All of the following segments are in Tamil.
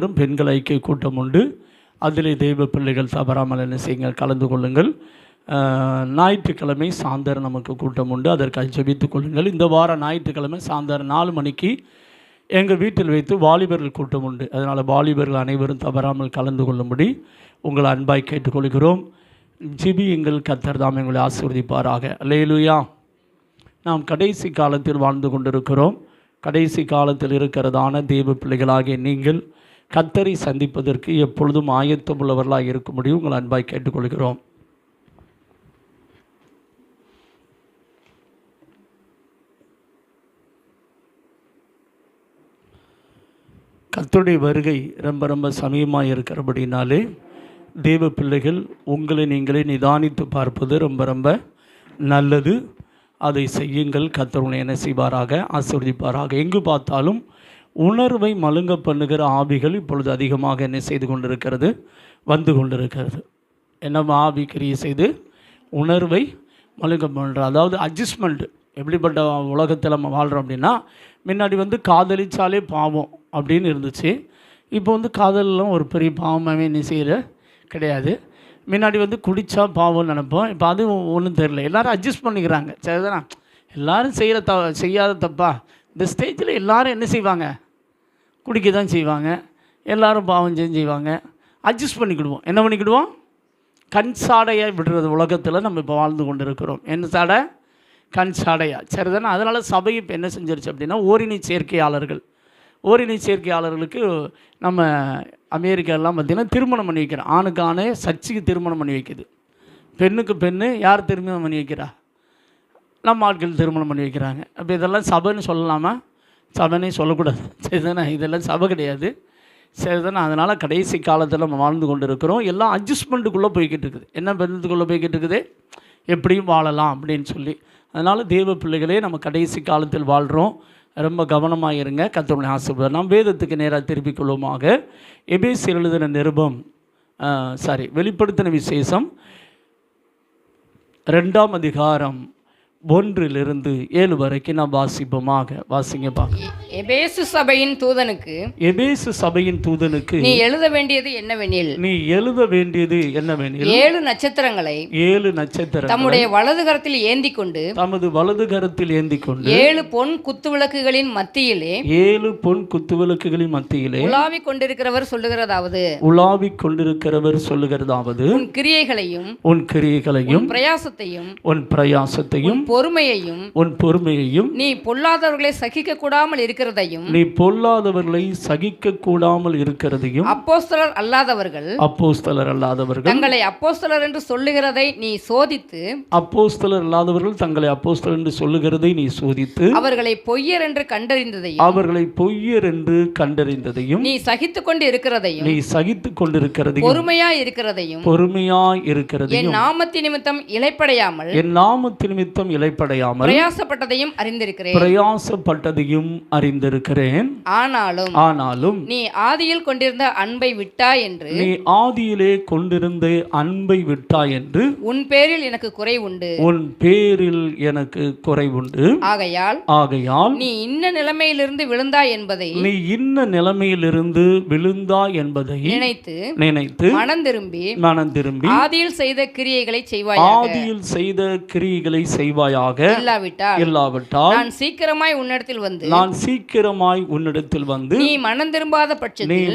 நடைபெறும் பெண்கள் ஐக்கிய கூட்டம் உண்டு. அதிலே தெய்வ பிள்ளைகள் தவறாமல் என்ன செய்யுங்கள், கலந்து கொள்ளுங்கள். ஞாயிற்றுக்கிழமை சாயந்தரம் நமக்கு கூட்டம் உண்டு, அதற்காக ஜெபித்துக் கொள்ளுங்கள். இந்த வாரம் ஞாயிற்றுக்கிழமை சாயந்தரம் 4 மணிக்கு எங்கள் வீட்டில் வைத்து வாலிபர்கள் கூட்டம் உண்டு. அதனால் வாலிபர்கள் அனைவரும் தவறாமல் கலந்து கொள்ளும்படி உங்கள் அன்பாய் கேட்டுக்கொள்கிறோம். ஜெபியுங்கள், கர்த்தர் தாம் எங்களை ஆசீர்வதிப்பாராக. அல்லேலூயா. நாம் கடைசி காலத்தில் வாழ்ந்து கொண்டிருக்கிறோம். கடைசி காலத்தில் இருக்கிறதான தெய்வ பிள்ளைகளாகிய நீங்கள் கர்த்தரை சந்திப்பதற்கு எப்பொழுதும் ஆயத்தம் உள்ளவர்களாக இருக்கும்படி உங்கள் அன்பாய் கேட்டுக்கொள்கிறோம். கர்த்தருடைய வருகை ரொம்ப ரொம்ப சமீபமாக இருக்கிறபடினாலே தேவ பிள்ளைகள் உங்களை நீங்களே நிதானித்து பார்ப்பது ரொம்ப ரொம்ப நல்லது. அதை செய்யுங்கள். கர்த்தர் உங்களை என்ன செய்வாராக, ஆசீர்வதிப்பாராக. எங்கு பார்த்தாலும் உணர்வை மழுங்க பண்ணுகிற ஆவிகள் இப்பொழுது அதிகமாக என்ன செய்து கொண்டிருக்கிறது, வந்து கொண்டிருக்கிறது. என்ன ஆவி கிரியை செய்து உணர்வை மழுங்க பண்ணுற, அதாவது அட்ஜஸ்ட்மெண்ட். எப்படிப்பட்ட உலகத்தில் நம்ம வாழ்கிறோம் அப்படின்னா, முன்னாடி காதலிச்சாலே பாவம் அப்படின்னு இருந்துச்சு. இப்போ காதலெலாம் ஒரு பெரிய பாவமாகவே என்ன செய்கிற கிடையாது. முன்னாடி குடித்தா பாவம்னு நினைப்போம். இப்போ அது ஒன்றும் தெரியல. எல்லோரும் அட்ஜஸ்ட் பண்ணிக்கிறாங்க. சரிதானா? எல்லோரும் செய்யாத தப்பா இந்த ஸ்டேஜில் எல்லோரும் என்ன செய்வாங்க, குடிக்க தான் செய்வாங்க. எல்லோரும் பாவம் செய்வாங்க. அட்ஜஸ்ட் பண்ணிக்கிடுவோம். என்ன பண்ணிக்கிடுவோம்? கண் சாடையாக விடுறது உலகத்தில் நம்ம இப்போ வாழ்ந்து கொண்டு இருக்கிறோம். என்ன சாடை? கண் சாடையா. சரிதானே? அதனால் சபை இப்போ என்ன செஞ்சிருச்சு அப்படின்னா, ஓரினை சேர்க்கையாளர்களுக்கு நம்ம அமெரிக்காலாம் பார்த்திங்கன்னா திருமணம் பண்ணி வைக்கிறோம். ஆணுக்கு ஆணே சர்ச்சுக்கு திருமணம் பண்ணி வைக்குது. பெண்ணுக்கு பெண்ணு யார் திருமணம் பண்ணி வைக்கிறா? நம்ம ஆட்கள் திருமணம் பண்ணி வைக்கிறாங்க. அப்போ இதெல்லாம் சபைன்னு சொல்லலாமா? சபைன்னே சொல்லக்கூடாது. சரிதானே? இதெல்லாம் சபை கிடையாது. சரிதானே? அதனால் கடைசி காலத்தில் நம்ம வாழ்ந்து கொண்டு இருக்கிறோம். எல்லாம் அட்ஜஸ்ட்மெண்ட்டுக்குள்ளே போய்கிட்டு இருக்குது. என்ன பெண்ணுக்குள்ளே போய்கிட்டு இருக்குது, எப்படியும் வாழலாம் அப்படின்னு சொல்லி. அதனால் தேவ பிள்ளைகளே, நம்ம கடைசி காலத்தில் வாழ்கிறோம். ரொம்ப கவனமாக இருங்க. கர்த்தருடைய ஆசீர்வாதம். நாம் வேதத்துக்கு நேராக திருப்பிக் கொள்வோமாக. எபேசியர் எழுதின நிருபம் வெளிப்படுத்தின விசேஷம் 2ஆம் அதிகாரம் 1-7 வரைக்கும் நாம் வாசிப்போமாக. வாசிங்க பார்க்க. எபேசு சபையின் தூதனுக்கு நீ எழுத வேண்டியது என்னவெனில் 7 நட்சத்திரங்களை தம்முடைய வலது கரத்தில் ஏந்திக் கொண்டு 7 பொன் குத்துவிளக்குகளின் மத்தியிலே உலாவிக் கொண்டிருக்கிறவர் சொல்லுகிறதாவது உன் கிரியைகளையும் உன் பிரயாசத்தையும் பொறுமையையும் நீ பொல்லாதவர்களை சகிக்க கூடாமல் இருக்கிறதையும் அப்போஸ்தலர் அல்லாதவர்கள் தங்களை அப்போஸ்தலர் என்று சொல்லுகிறதை நீ சோதித்து அவர்களை பொய்யர் என்று கண்டறிந்ததையும் நீ சகித்துக் கொண்டு இருக்கிறதையும் பொறுமையாய் இருக்கிறதையும் என் நாமத்தின் நிமித்தம் இளைப்படையாமல் பிரயாசப்பட்டதையும் அறிந்திருக்கிறேன். ஆனாலும் நீ ஆதியில் கொண்டிருந்த அன்பை விட்டாய் என்று உன் பேரில் எனக்கு குறை உண்டு. ஆகையால் நீ இன்ன நிலைமையிலிருந்து விழுந்தாய் என்பதை நினைத்து மனம் திரும்பி ஆதியில் செய்த கிரியைகளை செய்வாயாக. இல்லாவிட்டால் நான் சீக்கிரமாய் உன்னிடத்தில் வந்து நீ மனம் திரும்பாத பட்சத்தில்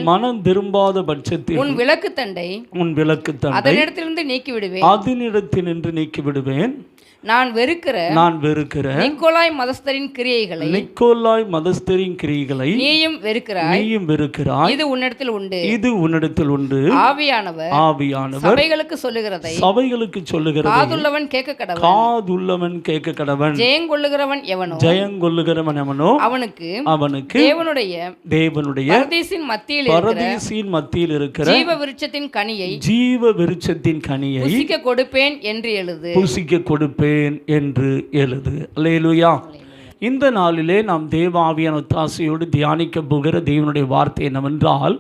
உன் விளக்கு தண்டை அதனிடத்திலிருந்து நீக்கி விடுவேன். நான் வெறுக்கிற நிக்கோலாய் மதஸ்தரின் கிரியைகளை நீயும் வெறுக்கிறாய். இது உன்னிடத்தில் உண்டு. ஆவியானவர் சபைகளுக்கு சொல்லுகிறதை காதுள்ளவன் கேட்க கடவன். ஜெயங்கொள்ளுகிறவன் எவனோ அவனுக்கு தேவனுடைய பரதீசின் மத்தியில் இருக்கிற ஜீவ விருட்சத்தின் கனியை புசிக்க கொடுப்பேன் என்று எழுது. அல்லேலூயா. இந்த நாளிலே நாம் தேவ ஆவியான ஒத்தாசையோடு தியானிக்க போகிற தேவனுடைய வார்த்தை என்னவென்றால்,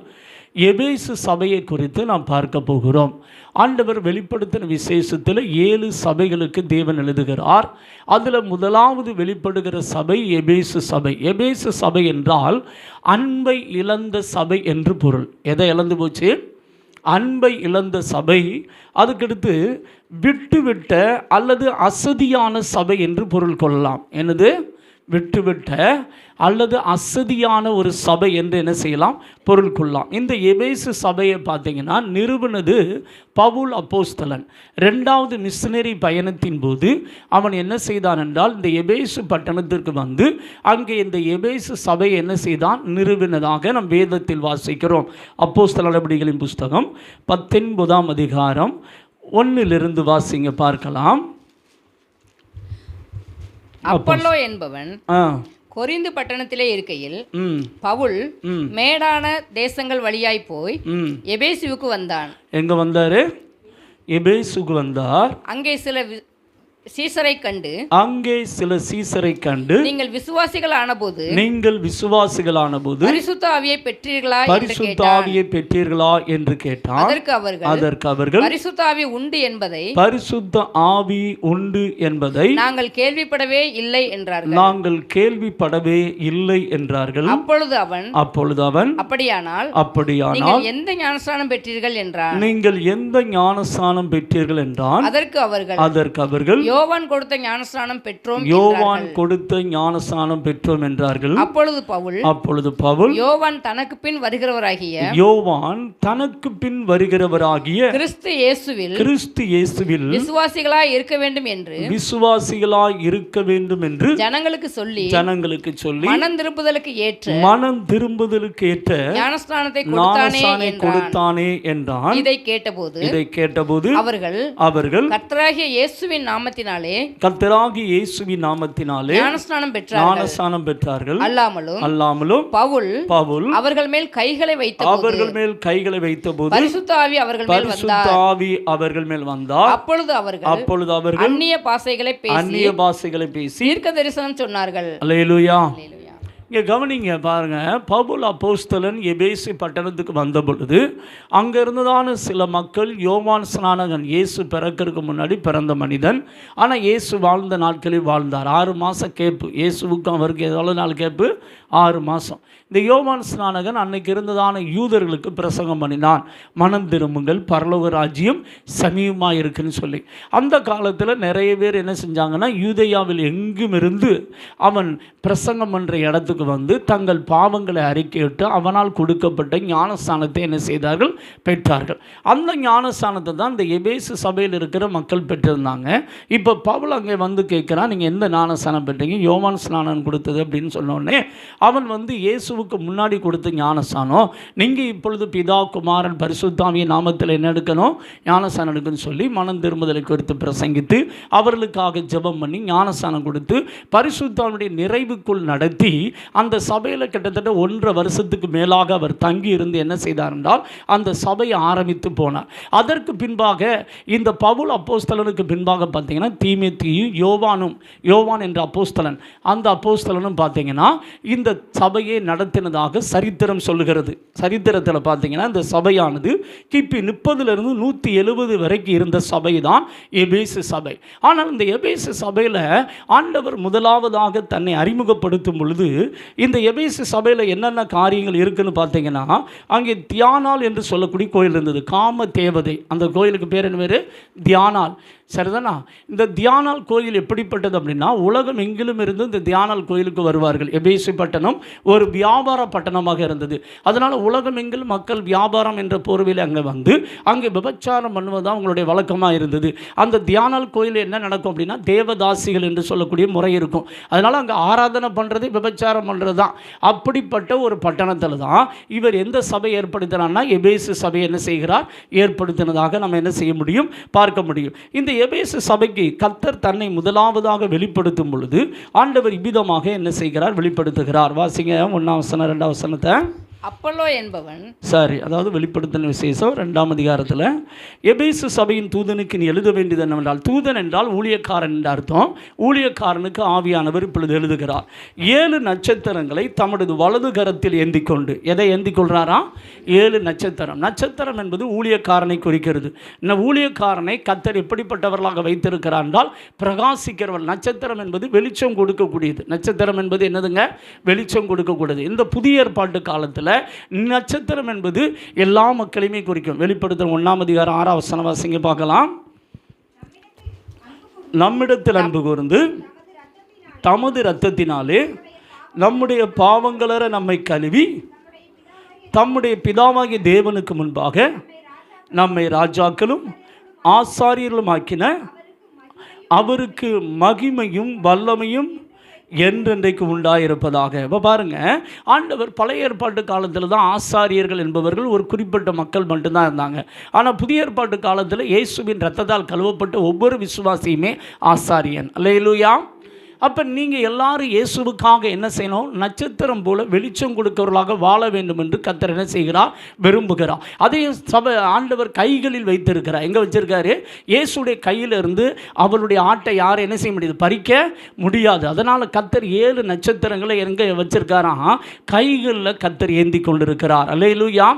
எபேசு சபையை குறித்து நாம் பார்க்க போகிறோம். ஆண்டவர் வெளிப்படுத்தின விசேஷத்தில் 7 சபைகளுக்கு தேவன் எழுதுகிறார். அதில் முதலாவது வெளிப்படுகிற சபை எபேசு சபை. எபேசு சபை என்றால் அன்பை இழந்த சபை என்று பொருள். எதை இழந்து போச்சு? அன்பை இழந்த சபை. அதுக்கடுத்து விட்டுவிட்ட அல்லது அசதியான சபை என்று பொருள் கொள்ளலாம். என்னது? விட்டுவிட்ட அல்லது அசதியான ஒரு சபை என்று என்ன செய்யலாம்? பொருள் கொள்ளலாம். இந்த எபேசு சபையை பார்த்தீங்கன்னா நிறுவனது பவுல் அப்போஸ்தலன். 2வது மிஷனரி பயணத்தின் போது அவன் என்ன செய்தான் என்றால் இந்த எபேசு பட்டணத்திற்கு வந்து அங்கே இந்த எபேசு சபையை என்ன செய்தான்? நிறுவினதாக நம் வேதத்தில் வாசிக்கிறோம். அப்போஸ்தலர் நடவடிக்கைகளின் புஸ்தகம் 19ஆம் அதிகாரம் 1 வாசிங்க பார்க்கலாம். அப்பல்லோ என்பவன் கொரிந்து பட்டணத்திலே இருக்கையில் பவுல் மேடான தேசங்கள் வழியாய் போய் எபேசுவுக்கு வந்தான். எங்க வந்தாரு? எபேசுக்கு வந்தார். அங்கே சில சீசரை கண்டு நீங்கள் விசுவாசிகளான போது பரிசுத்த ஆவியை பெற்றீர்களா என்று கேட்டான். அதற்கு அவர்கள் பரிசுத்த ஆவி உண்டு என்பதை நாங்கள் கேள்விப்படவே இல்லை என்றார்கள். அப்பொழுது அவன் அப்படியானால் நீங்கள் எந்த ஞானஸ்நானம் பெற்றீர்கள் என்றான். அதற்கு அவர்கள் யோவான் கொடுத்த ஞானஸ்நானம் பெற்றோம் என்றார்கள். அப்பொழுது பவுல் யோவான் தனக்கு பின் வருகிறவராகிய கிறிஸ்து இயேசுவில் விசுவாசிகளாய் இருக்க வேண்டும் என்று ஜனங்களுக்கு சொல்லி மனம் திரும்புதலுக்கு ஏற்ற ஞானஸ்நானத்தை கொடுத்தானே என்றான். இதை கேட்டபோது அவர்கள் கர்த்தராகிய இயேசுவின் நாமத்தினாலே ஞானஸ்நானம் பெற்றார்கள். அல்லாமலும் பவுல் அவர்கள் மேல் கைகளை வைத்தபோது பரிசுத்த ஆவி அவர்கள் மேல் வந்தார். அப்பொழுது அவர்கள் அந்நிய பாஷைகளை பேசி தீர்க்க தரிசனம் சொன்னார்கள். அல்லேலூயா. இங்கே கவனிங்க பாருங்கள். பவுல் அப்போஸ்தலன் எபேசு பட்டணத்துக்கு வந்த பொழுது அங்கே இருந்ததான சில மக்கள் யோவான் ஸ்நானகன் இயேசு பிறக்கிறதுக்கு முன்னாடி பிறந்த மனிதன். ஆனால் இயேசு வாழ்ந்த நாட்களில் வாழ்ந்தார். 6 மாதம் கேப்பு. இயேசுவுக்கும் அவருக்கு எவ்வளோ நாள் கேப்பு? 6 மாதம். இந்த யோவான் ஸ்நானகன் அன்னைக்கு இருந்ததான யூதர்களுக்கு பிரசங்கம் பண்ணினான். மனம் திரும்புங்கள், பரலோக ராஜ்யம் சமீபமாக இருக்குன்னு சொல்லி. அந்த காலத்தில் நிறைய பேர் என்ன செஞ்சாங்கன்னா யூதேயாவில் எங்கும் இருந்து அவன் பிரசங்கம் பண்ணுற இடத்துக்கு வந்து தங்கள் பாவங்களை அறிக்கையிட்டு அவனால் கொடுக்கப்பட்ட ஞானஸ்தானத்தை என்ன செய்தார்கள்? பெற்றார்கள். அந்த ஞானஸ்தானத்தை தான் இந்த எபேசு சபையில் இருக்கிற மக்கள் பெற்றிருந்தாங்க. இப்போ பவுல் அங்கே வந்து கேட்குறான், நீங்கள் எந்த ஞானஸ்தானம் பெற்றீங்க? யோவான் ஸ்நானம் கொடுத்தது அப்படின்னு சொன்னோடனே அவன் வந்து இயேசுவுக்கு முன்னாடி கொடுத்த ஞானஸ்தானம், நீங்கள் இப்பொழுது பிதா குமாரன் பரிசுத்தாவியின் நாமத்தில் என்ன எடுக்கணும்? ஞானஸ்தானம் எடுக்கணும்னு சொல்லி மனம் திரும்புதலை குறித்து பிரசங்கித்து அவர்களுக்காக ஜெபம் பண்ணி ஞானஸ்தானம் கொடுத்து பரிசுத்தாவினுடைய நிறைவுக்குள் நடத்தி அந்த சபையில் கிட்டத்தட்ட 1.5 வருஷத்துக்கு மேலாக அவர் தங்கி இருந்து என்ன செய்தார் என்றால் அந்த சபையை ஆரம்பித்து போனார். அதற்கு பின்பாக இந்த பவுல் அப்போஸ்தலனுக்கு பின்பாக பார்த்தீங்கன்னா தீமோத்தேயும் யோவான் என்ற அப்போஸ்தலன், அந்த அப்போஸ்தலனும் பார்த்தீங்கன்னா இந்த சபையை நடத்தினதாக சரித்திரம் சொல்லுகிறது. சரித்திரத்தில் பார்த்தீங்கன்னா இந்த சபையானது கிபி 30 170 வரைக்கும் இருந்த சபை தான் எபேசு சபை. ஆனால் இந்த எபேசு சபையில் ஆண்டவர் முதலாவதாக தன்னை அறிமுகப்படுத்தும் பொழுது இந்த எபேசு சபையில் என்னென்ன காரியங்கள் இருக்குன்னு பார்த்தீங்கன்னா அங்கே தியானால் என்று சொல்லக்கூடிய கோயில் இருந்தது. காம தேவதை. அந்த கோயிலுக்கு பேர் என்ன பேர்? தியானால். சரிதானா? இந்த தியானால் கோயில் எப்படிப்பட்டது அப்படின்னா உலகம் எங்கிலும் இருந்து இந்த தியானால் கோயிலுக்கு வருவார்கள். எபேசு பட்டணம் ஒரு வியாபார பட்டணமாக இருந்தது. அதனால் உலகம் எங்கிலும் மக்கள் வியாபாரம் என்ற போர்வையில் அங்கே வந்து அங்கே விபச்சாரம் பண்ணுவதுதான் அவங்களுடைய வழக்கமாக இருந்தது. அந்த தியானால் கோயில் என்ன நடக்கும் அப்படின்னா தேவதாசிகள் என்று சொல்லக்கூடிய முறை இருக்கும். அதனால் அங்கே ஆராதனை பண்ணுறது விபச்சாரம் பண்ணுறது தான். அப்படிப்பட்ட ஒரு பட்டணத்தில் தான் இவர் எந்த சபை ஏற்படுத்தினார்னா எபேசு சபை என்ன செய்கிறார்? ஏற்படுத்தினதாக நம்ம என்ன செய்ய முடியும்? பார்க்க முடியும். இந்த எபேசு சபைக்கு கர்த்தர் தன்னை முதலாவதாக வெளிப்படுத்தும் பொழுது ஆண்டவர் இவ்விதமாக என்ன செய்கிறார்? வெளிப்படுத்துகிறார். வாசிங்க 1ஆம் வசனம் 2ஆம் வசனத்தை. அப்பல்லோ என்பவன் சரி, அதாவது வெளிப்படுத்தின விசேஷம் 2ஆம் அதிகாரத்தில் எபேசு சபையின் தூதனுக்கு நீ எழுத வேண்டியது என்னவென்றால், தூதன் என்றால் ஊழியக்காரன் என்ற அர்த்தம். ஊழியக்காரனுக்கு ஆவியானவர் இப்பொழுது எழுதுகிறார். 7 நட்சத்திரங்களை தமது வலது கரத்தில் ஏந்தி கொண்டு, எதை ஏந்தி கொள்றாரா? 7 நட்சத்திரம். நட்சத்திரம் என்பது ஊழியக்காரனை குறிக்கிறது. இந்த ஊழியக்காரனை கர்த்தர் எப்படிப்பட்டவர்களாக வைத்திருக்கிறார் என்றால் பிரகாசிக்கிறவர். நட்சத்திரம் என்பது வெளிச்சம் கொடுக்கக்கூடியது. நட்சத்திரம் என்பது என்னதுங்க? வெளிச்சம் கொடுக்கக்கூடியது. இந்த புதிய ஏற்பாட்டு காலத்தில் நட்சத்திரம் என்பது எல்லா மக்களையுமே குறிக்கும். வெளிப்படுத்தல் 1ஆம் அதிகாரம் 6ஆம் வசனம் வாசிங்க பார்க்கலாம். நம்மிடத்தில் அன்பு கூர்ந்து தமது இரத்தத்தினாலே நம்முடைய பாவங்களற நம்மை கழுவி தம்முடைய பிதாவாகிய தேவனுக்கு முன்பாக நம்மை ராஜாக்களும் ஆசாரியர்களும் ஆக்கின அவருக்கு மகிமையும் வல்லமையும் என்றென்றைக்கு உண்டாயிருப்பதாக. இப்போ பாருங்கள், ஆண்டவர் பழைய ஏற்பாட்டு காலத்தில் தான் ஆசாரியர்கள் என்பவர்கள் ஒரு குறிப்பிட்ட மக்கள் மட்டும்தான் இருந்தாங்க. ஆனால் புதிய ஏற்பாட்டு காலத்தில் இயேசுவின் இரத்தத்தால் கழுவப்பட்ட ஒவ்வொரு விசுவாசியுமே ஆசாரியன். அல்லேலூயா. அப்போ நீங்கள் எல்லாரும் இயேசுவுக்காக என்ன செய்யணும்? நட்சத்திரம் போல வெளிச்சம் கொடுக்கிறவர்களாக வாழ வேண்டும் என்று கர்த்தர் என்ன செய்கிறார்? விரும்புகிறார். அதையும் சபை ஆண்டவர் கைகளில் வைத்திருக்கிறார். எங்கே வச்சிருக்காரு? இயேசுடைய கையிலிருந்து அவருடைய ஆட்டை யாரும் என்ன செய்ய முடியாது? பறிக்க முடியாது. அதனால் கர்த்தர் 7 நட்சத்திரங்களை எங்கே வச்சிருக்காராம்? கைகளில் கர்த்தர் ஏந்தி கொண்டிருக்கிறார். அல்லேலூயா.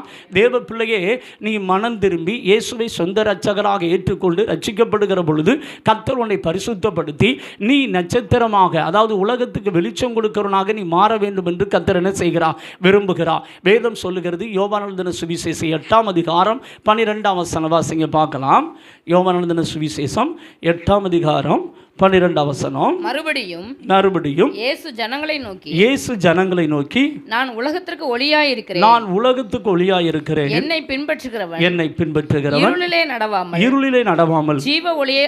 தேவ பிள்ளையே, நீ மனம் திரும்பி இயேசுவை சொந்த இரட்சகராக ஏற்றுக்கொண்டு ரட்சிக்கப்படுகிற பொழுது கர்த்தர் உன்னை பரிசுத்தப்படுத்தி நீ நட்சத்திரம், அதாவது உலகத்துக்கு வெளிச்சம் கொடுக்கிறவனாக நீ மாற வேண்டும் என்று கர்த்தர் என்ன செய்கிறார்? விரும்புகிறார். வேதம் சொல்லுகிறது. யோவான் எழுதின சுவிசேஷம் 8ஆம் அதிகாரம் 12ஆம் வசனம் வாசிங்க பார்க்கலாம். யோவான் எழுதின சுவிசேஷம் 8ஆம் அதிகாரம் 12ஆம் வசனம். மறுபடியும் இயேசு ஜனங்களை நோக்கி நான் உலகத்திற்கு ஒளியாய் இருக்கிறேன். என்னை பின்பற்றுகிறவன் இருளிலே நடவாமல் ஜீவ ஒளியை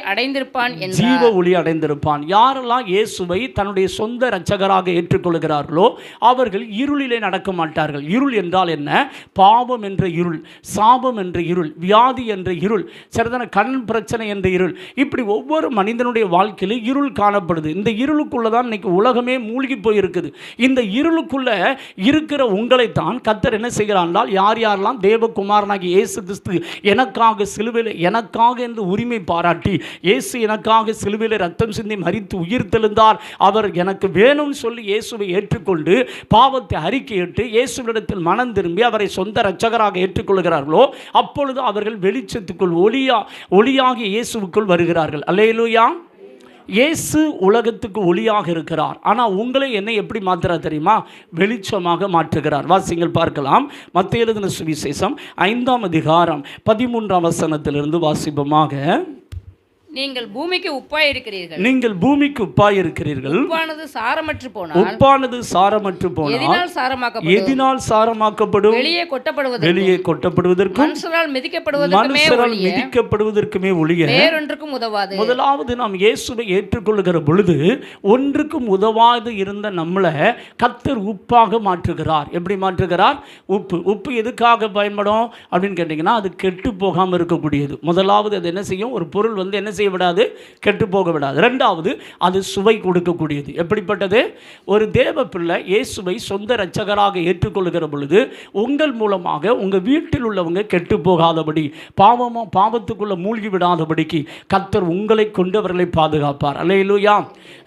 அடைந்திருப்பான். யாரெல்லாம் இயேசுவை தன்னுடைய சொந்த இரட்சகராக ஏற்றுக்கொள்கிறார்களோ அவர்கள் இருளிலே நடக்க மாட்டார்கள். இருள் என்றால் என்ன? பாவம் என்ற இருள், சாபம் என்ற இருள், வியாதி என்ற இருள், சரிதான, கண் பிரச்சனை என்ற இருள். இப்படி ஒவ்வொரு மனிதனுடைய வாழ்க்கை இருள் காணப்படுது. இந்த இருளுக்குள்ள தான் இன்னைக்கு உலகமே மூழ்கி போயிருக்குது. இந்த இருளுக்குள்ள இருக்கிற உங்களைத்தான் கர்த்தர் என்ன செய்கிறார்? யார் யாரெல்லாம் தேவகுமாரனாகி இயேசு கிறிஸ்து எனக்காக சிலுவையில் எனக்காக என்று உரிமை பாராட்டி இயேசு எனக்காக சிலுவையில் ரத்தம் சிந்தி மரித்து உயிர் தெழுந்தார், அவர் எனக்கு வேணும்னு சொல்லி இயேசுவை ஏற்றுக்கொண்டு பாவத்தை அறிக்கையிட்டு இயேசுவிடத்தில் மனம் திரும்பி அவரை சொந்த இரட்சகராக ஏற்றுக்கொள்கிறார்களோ அப்பொழுது அவர்கள் வெளிச்சத்துக்குள் ஒளியாகி இயேசுவுக்குள் வருகிறார்கள். அல்லேலூயா. இயேசு உலகத்துக்கு ஒளியாக இருக்கிறார். ஆனால் உங்களை என்னை எப்படி மாற்றுறார் தெரியுமா? வெளிச்சமாக மாற்றுகிறார். வாசிங்கள் பார்க்கலாம். மத்தேயு எழுதின சுவிசேஷம் 5ஆம் அதிகாரம் 13ஆம் வசனத்திலிருந்து வாசிப்போமாக. நீங்கள் பூமிக்கு உப்பாய் இருக்கிறீர்கள். உப்பானது சாரமற்று போனால் எதினால் சாரமாக்கப்படும்? வெளியே கொட்டப்படுவதற்கும் மனுஷரால் மிதிக்கப்படுவதற்குமே ஒழிய வேறொன்றுக்கும் உதவாது. முதலாவது நாம் இயேசுவை ஏற்றுக்கொள்ளுகிற பொழுது ஒன்றுக்கும் உதவாது இருந்த நம்மளை கர்த்தர் உப்பாக மாற்றுகிறார். எப்படி மாற்றுகிறார்? உப்பு எதுக்காக பயன்படும் அப்படின்னு கேட்டிங்கன்னா, அது கெட்டு போகாமல் இருக்கக்கூடியது. முதலாவது அது என்ன செய்யும்? ஒரு பொருள் என்ன செய்ய விடாது? கெட்டு போக விடாது. இரண்டாவது, அது சுவை கொடுக்கக்கூடியது. எப்படிப்பட்டது? ஒரு தேவ பிள்ளை இயேசுவை சொந்த இரட்சகராக ஏற்றுக்கொள்கிற பொழுது உங்கள் மூலமாக உங்கள் வீட்டில் உள்ளவங்க கெட்டு போகாதபடி, பாவத்துக்குள்ள மூழ்கி விடாதபடிக்கு கர்த்தர் உங்களை கொண்டு அவர்களை பாதுகாப்பார். அல்லேலூயா.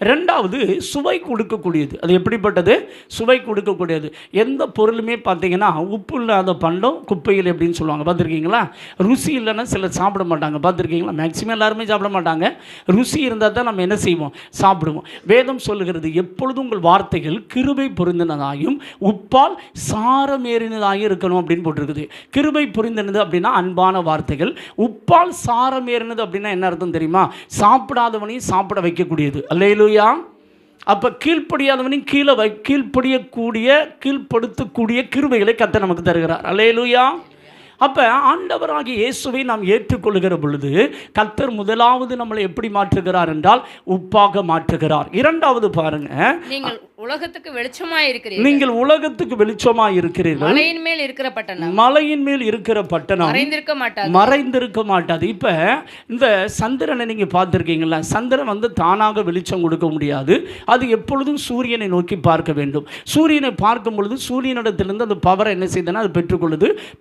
இரண்டாவது, சுவை கொடுக்கக்கூடியது. அது எப்படிப்பட்டது? சுவை கொடுக்கக்கூடியது. எந்த பொருளுமே பார்த்தீங்கன்னா உப்பு இல்லாத பண்டம் குப்பையில் எப்படின்னு சொல்லுவாங்க, பார்த்துருக்கீங்களா? ருசி இல்லைன்னா சிலர் சாப்பிட மாட்டாங்க, பார்த்துருக்கீங்களா? மேக்சிமம் எல்லாருமே சாப்பிட மாட்டாங்க. ருசி இருந்தால் தான் நம்ம என்ன செய்வோம்? சாப்பிடுவோம். வேதம் சொல்லுகிறது, எப்பொழுதும் உங்கள் வார்த்தைகள் கிருபை பொருந்தினதாயும் உப்பால் சாரமேறினதாயும் இருக்கணும் அப்படின்னு போட்டிருக்குது. கிருபை பொருந்தினது அப்படின்னா அன்பான வார்த்தைகள். உப்பால் சாரமேறினது அப்படின்னா என்ன அர்த்தம் தெரியுமா? சாப்பிடாதவனையும் சாப்பிட வைக்கக்கூடியது. அல்லேலூயா. அப்போ கீழ்ப்படியாதவனையும் கீழ்ப்படுத்தக்கூடிய கிருபைகளை கர்த்தர் நமக்கு தருகிறார். அல்லேலூயா. அப்போ ஆண்டவராகிய இயேசுவை நாம் ஏற்றுக்கொள்கிற பொழுது கர்த்தர் முதலாவது நம்மளை எப்படி மாற்றுகிறார் என்றால் உப்பாக மாற்றுகிறார். இரண்டாவது பாருங்க, நீங்கள் உலகத்துக்கு வெளிச்சமாய் இருக்கிறீர்கள். நீங்கள் உலகத்துக்கு வெளிச்சமாய் இருக்கிறீர்கள். மலையின் மேல் இருக்கிற பட்டணம், மலையின் மேல் இருக்கிற பட்டணம் மறைந்திருக்க மாட்டாது. இப்ப இந்த சந்திரனை நீங்க பார்த்திருக்கீங்களா? சந்திரன் வந்து தானாக வெளிச்சம் கொடுக்க முடியாது. அது எப்பொழுதும் சூரியனை நோக்கி பார்க்க வேண்டும். சூரியனை பார்க்கும் பொழுது சூரியனிடத்திலிருந்து அந்த பவரை என்ன செய்தனா அது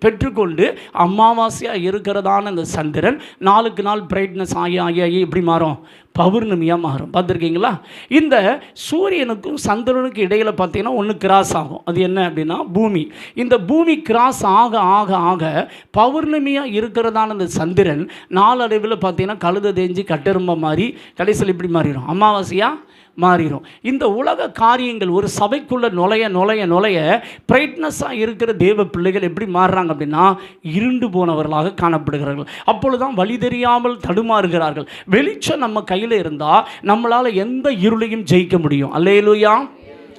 பெற்றுக்கொண்டு அமாவாசையா இருக்கிறதான அந்த சந்திரன் நாளுக்கு நாள் பிரைட்னஸ் ஆகி எப்படி மாறும்? பௌர்ணமியாக மாறும். பார்த்துருக்கீங்களா? இந்த சூரியனுக்கும் சந்திரனுக்கும் இடையில் பார்த்தீங்கன்னா ஒன்று கிராஸ் ஆகும். அது என்ன அப்படின்னா பூமி. இந்த பூமி கிராஸ் ஆக ஆக ஆக பௌர்ணமியாக இருக்கிறதான அந்த சந்திரன் நாளடைவில் பார்த்தீங்கன்னா கழுதை தேஞ்சு கட்டெரும்ப மாதிரி கடைசியில் இப்படி மாறிடும், அமாவாசையாக மாறிடும். இந்த உலக காரியங்கள் ஒரு சபைக்குள்ளே நுழைய பிரைட்னஸாக இருக்கிற தேவ பிள்ளைகள் எப்படி மாறுறாங்க அப்படின்னா இருண்டு போனவர்களாக காணப்படுகிறார்கள். அப்பொழுதுதான் வழி தெரியாமல் தடுமாறுகிறார்கள். வெளிச்சம் நம்ம கையில் இருந்தால் நம்மளால் எந்த இருளையும் ஜெயிக்க முடியும். அல்லேலூயா.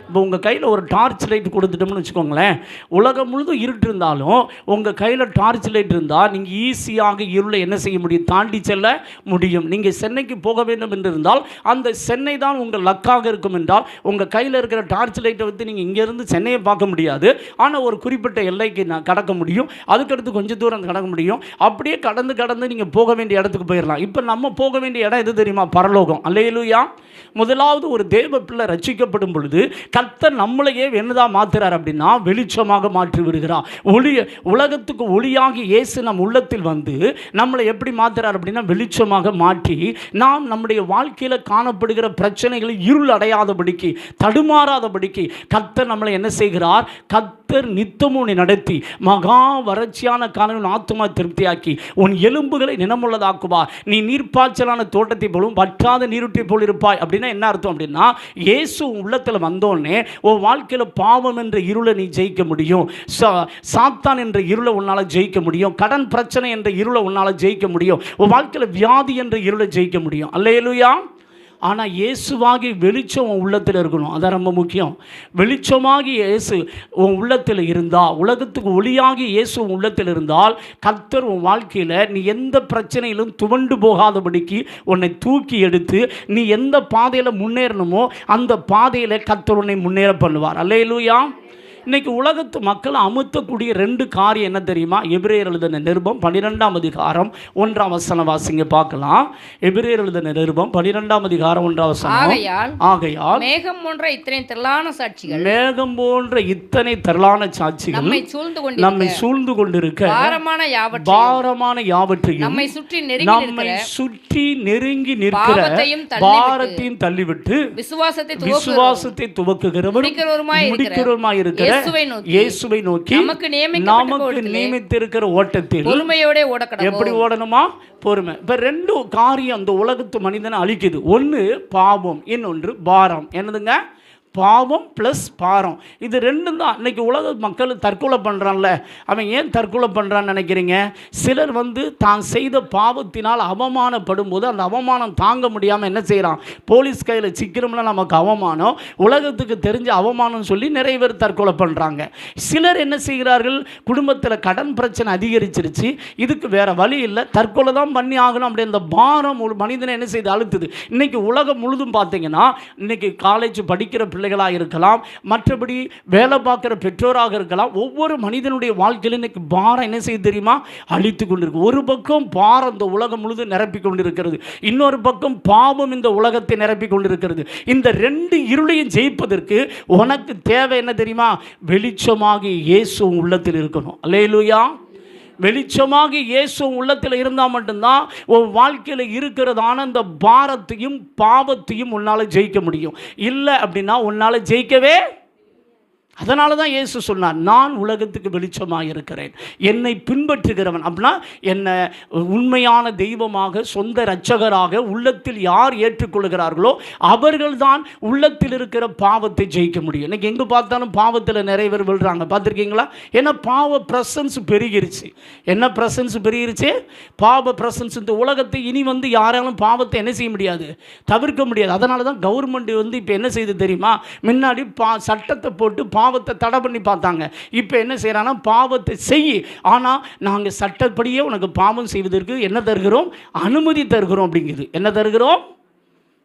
இப்போ உங்கள் கையில் ஒரு டார்ச் லைட் கொடுத்துட்டோம்னு வச்சுக்கோங்களேன், உலகம் முழுதும் இருட்டு இருந்தாலும் உங்கள் கையில் டார்ச் லைட் இருந்தால் நீங்கள் ஈஸியாக இருளை என்ன செய்ய முடியும்? தாண்டி செல்ல முடியும். நீங்கள் சென்னைக்கு போக வேண்டும் என்று இருந்தால் அந்த சென்னை தான் உங்கள் லக்காக இருக்கும் என்றால் உங்கள் கையில் இருக்கிற டார்ச் லைட்டை வந்து நீங்கள் இங்கேருந்து சென்னையை பார்க்க முடியாது. ஆனால் ஒரு குறிப்பிட்ட எல்லைக்கு கடக்க முடியும். அதுக்கடுத்து கொஞ்சம் தூரம் கடக்க முடியும். அப்படியே கடந்து நீங்கள் போக வேண்டிய இடத்துக்கு போயிடலாம். இப்போ நம்ம போக வேண்டிய இடம் எது தெரியுமா? பரலோகம். அல்லேலூயா. முதலாவது ஒரு தேவ பிள்ளை ரட்சிக்கப்படும் பொழுது கர்த்தர் நம்மளையே என்னதான் மாற்றுறார் அப்படின்னா வெளிச்சமாக மாற்றி விடுகிறார். உலகத்துக்கு ஒளியாகி இயேசு நம் உள்ளத்தில் வந்து நம்மளை எப்படி மாற்றுறார் அப்படின்னா வெளிச்சமாக மாற்றி நாம் நம்முடைய வாழ்க்கையில் காணப்படுகிற பிரச்சனைகளை இருள் அடையாதபடிக்கு தடுமாறாதபடிக்கு கர்த்தர் நம்மளை என்ன செய்கிறார்? கர்த்தர் நித்தமும் நடத்தி மகா வறட்சியான காலம் ஆத்துமா திருப்தியாக்கி உன் எலும்புகளை நினமுள்ளதாக்குவார். நீ நீர்ப்பாய்ச்சலான தோட்டத்தை போலும் வற்றாத நீருட்டை போல் இருப்பாய். அப்படின்னா என்ன அர்த்தம் அப்படின்னா இயேசு உள்ளத்தில் வந்தோடனே உன் வாழ்க்கையில் பாவம் என்ற இருளை நீ ஜெயிக்க முடியும். சாத்தான் என்ற இருளை உன்னால் ஜெயிக்க முடியும். கடன் பிரச்சனை என்ற இருளை உன்னால் ஜெயிக்க முடியும். உன் வாழ்க்கையில் வியாதி என்ற இருளை ஜெயிக்க முடியும். அல்லேலூயா. ஆனால் இயேசுவாகி வெளிச்சம் உன் உள்ளத்தில் இருக்கணும். அதான் ரொம்ப முக்கியம். வெளிச்சமாகி இயேசு உன் உள்ளத்தில் இருந்தால், உலகத்துக்கு ஒளியாகி இயேசு உன் உள்ளத்தில் இருந்தால் கர்த்தர் உன் வாழ்க்கையில் நீ எந்த பிரச்சனையிலும் துவண்டு போகாதபடிக்கு உன்னை தூக்கி எடுத்து நீ எந்த பாதையில் முன்னேறணுமோ அந்த பாதையில் கர்த்தர் உன்னை முன்னேற பண்ணுவார். அல்லேலூயா. இன்றைக்கி உலகத்து மக்களை அமுத்தக்கூடிய ரெண்டு காரியம் என்ன தெரியுமா? எபிரேயர் எழுதின நிருபம் 12ஆம் அதிகாரம் 1ஆம் வசனம் வாசிங்க பார்க்கலாம். எபிரேயர் எழுதின நிருபம் 12ஆம் அதிகாரம் 1ஆம் வசனம். ஆகையால் மேகம் போன்ற இத்தனை திரளான சாட்சிகள் நம்மை சூழ்ந்து கொண்டிருக்க பாரமான யாவற்றையும் நம்மை சுற்றி நெருங்கி நிற்கிற பாரத்தையும் தள்ளிவிட்டு விசுவாசத்தை துவக்குகிறவரும் முடிக்கிறவருமாய் இருக்கிற இயேசுவை நோக்கி நமக்கு நியமித்திருக்கிற ஓட்டத்தில் பொறுமையோட ஓடணும். எப்படி ஓடணுமா? பொறுமை. இப்ப ரெண்டு காரியம் அந்த உலகத்து மனிதனை அழிக்குது. ஒன்று பாவம், இன்னொன்று பாரம். என்னதுங்க? பாவம் ப்ளஸ் பாரம். இது ரெண்டும் தான். இன்றைக்கி உலக மக்கள் தற்கொலை பண்ணுறான்ல, அவன் ஏன் தற்கொலை பண்ணுறான்னு நினைக்கிறீங்க? சிலர் வந்து தான் செய்த பாவத்தினால் அவமானப்படும் போது அந்த அவமானம் தாங்க முடியாமல் என்ன செய்கிறான்? போலீஸ் கையில் சிக்கிறோம்னா நமக்கு அவமானம், உலகத்துக்கு தெரிஞ்ச அவமானம் சொல்லி நிறைய பேர் தற்கொலை பண்ணுறாங்க. சிலர் என்ன செய்கிறார்கள்? குடும்பத்தில் கடன் பிரச்சனை அதிகரிச்சிருச்சு, இதுக்கு வேறு வழி இல்லை, தற்கொலை தான் பண்ணி ஆகணும். அப்படி அந்த பாரம் ஒரு மனிதனை என்ன செய்து அழுத்துது. இன்றைக்கி உலகம் முழுதும் பார்த்தீங்கன்னா இன்றைக்கி காலேஜ் படிக்கிற பிள்ளைகளாக இருக்கலாம், மற்றபடி வேலை பார்க்குற பெற்றோராக இருக்கலாம், ஒவ்வொரு மனிதனுடைய வாழ்க்கையில் இன்னைக்கு பாரம் என்ன செய்ய தெரியுமா? அழித்து கொண்டிருக்கு. ஒரு பக்கம் பாரம் இந்த உலகம் முழுதும் நிரப்பி கொண்டிருக்கிறது, இன்னொரு பக்கம் பாவம் இந்த உலகத்தை நிரப்பி கொண்டிருக்கிறது. இந்த ரெண்டு இருளையும் ஜெயிப்பதற்கு உனக்கு தேவை என்ன தெரியுமா? வெளிச்சமாகி இயேசு உள்ளத்தில் இருக்கணும். அல்லேலூயா. வெளிச்சமாக இயேசு உள்ளத்தில் இருந்தால் மட்டும்தான் உன் வாழ்க்கையில் இருக்கிறதான அந்த பாரத்தையும் பாவத்தையும் உன்னால் ஜெயிக்க முடியும். இல்லை அப்படின்னா உன்னால் ஜெயிக்கவே. அதனால தான் இயேசு சொன்னார், நான் உலகத்துக்கு வெளிச்சமாக இருக்கிறேன், என்னை பின்பற்றுகிறவன் அப்படின்னா என்னை உண்மையான தெய்வமாக சொந்த இரட்சகராக உள்ளத்தில் யார் ஏற்றுக்கொள்கிறார்களோ அவர்கள்தான் உள்ளத்தில் இருக்கிற பாவத்தை ஜெயிக்க முடியும். இன்றைக்கி எங்கே பார்த்தாலும் பாவத்தில் நிறைய பேர் விழுறாங்க, பார்த்துருக்கீங்களா? ஏன்னா பாவ பிரசன்ஸ் பெருகிருச்சு. என்ன பிரசன்ஸ் பெருகிருச்சு? பாவ பிரசன்ஸ். இந்த உலகத்தை இனி வந்து யாராலும் பாவத்தை என்ன செய்ய முடியாது, தவிர்க்க முடியாது. அதனால தான் கவர்மெண்ட் வந்து இப்போ என்ன செய்யுது தெரியுமா? முன்னாடி சட்டத்தை போட்டு பாவத்தை தடை பண்ணி பார்த்தாங்க. இப்போ என்ன செய்யறாங்கன்னா பாவத்தை செய், ஆனால் நாங்கள் சட்டப்படியே உனக்கு பாவம் செய்வதற்கு என்ன தருகிறோம்? அனுமதி தருகிறோம் அப்படிங்குது. என்ன தருகிறோம்?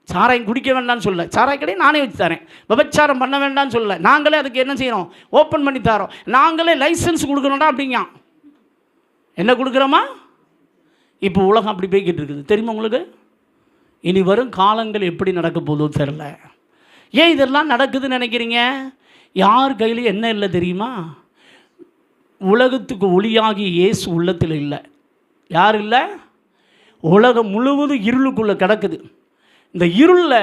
சாராயம் குடிக்க வேண்டாம்னு சொல்ல, சாராய கடையை நானே வச்சு தரேன். விபச்சாரம் பண்ண வேண்டாம்னு சொல்ல, நாங்களே அதுக்கு என்ன செய்யணும், ஓப்பன் பண்ணி தரோம். நாங்களே லைசன்ஸ் கொடுக்கணும்டா அப்படிங்க. என்ன கொடுக்குறோமா? இப்போ உலகம் அப்படி போய்கிட்டு இருக்குது தெரியுமா உங்களுக்கு? இனி வரும் காலங்கள் எப்படி நடக்க போதோ தெரில. ஏன் இதெல்லாம் நடக்குதுன்னு நினைக்கிறீங்க? யார் கையிலையும் என்ன இல்லை தெரியுமா? உலகத்துக்கு ஒளியாகி இயேசு உள்ளத்தில் இல்லை. யார் இல்லை? உலகம் முழுவதும் இருளுக்குள்ளே கிடக்குது. இந்த இருளில்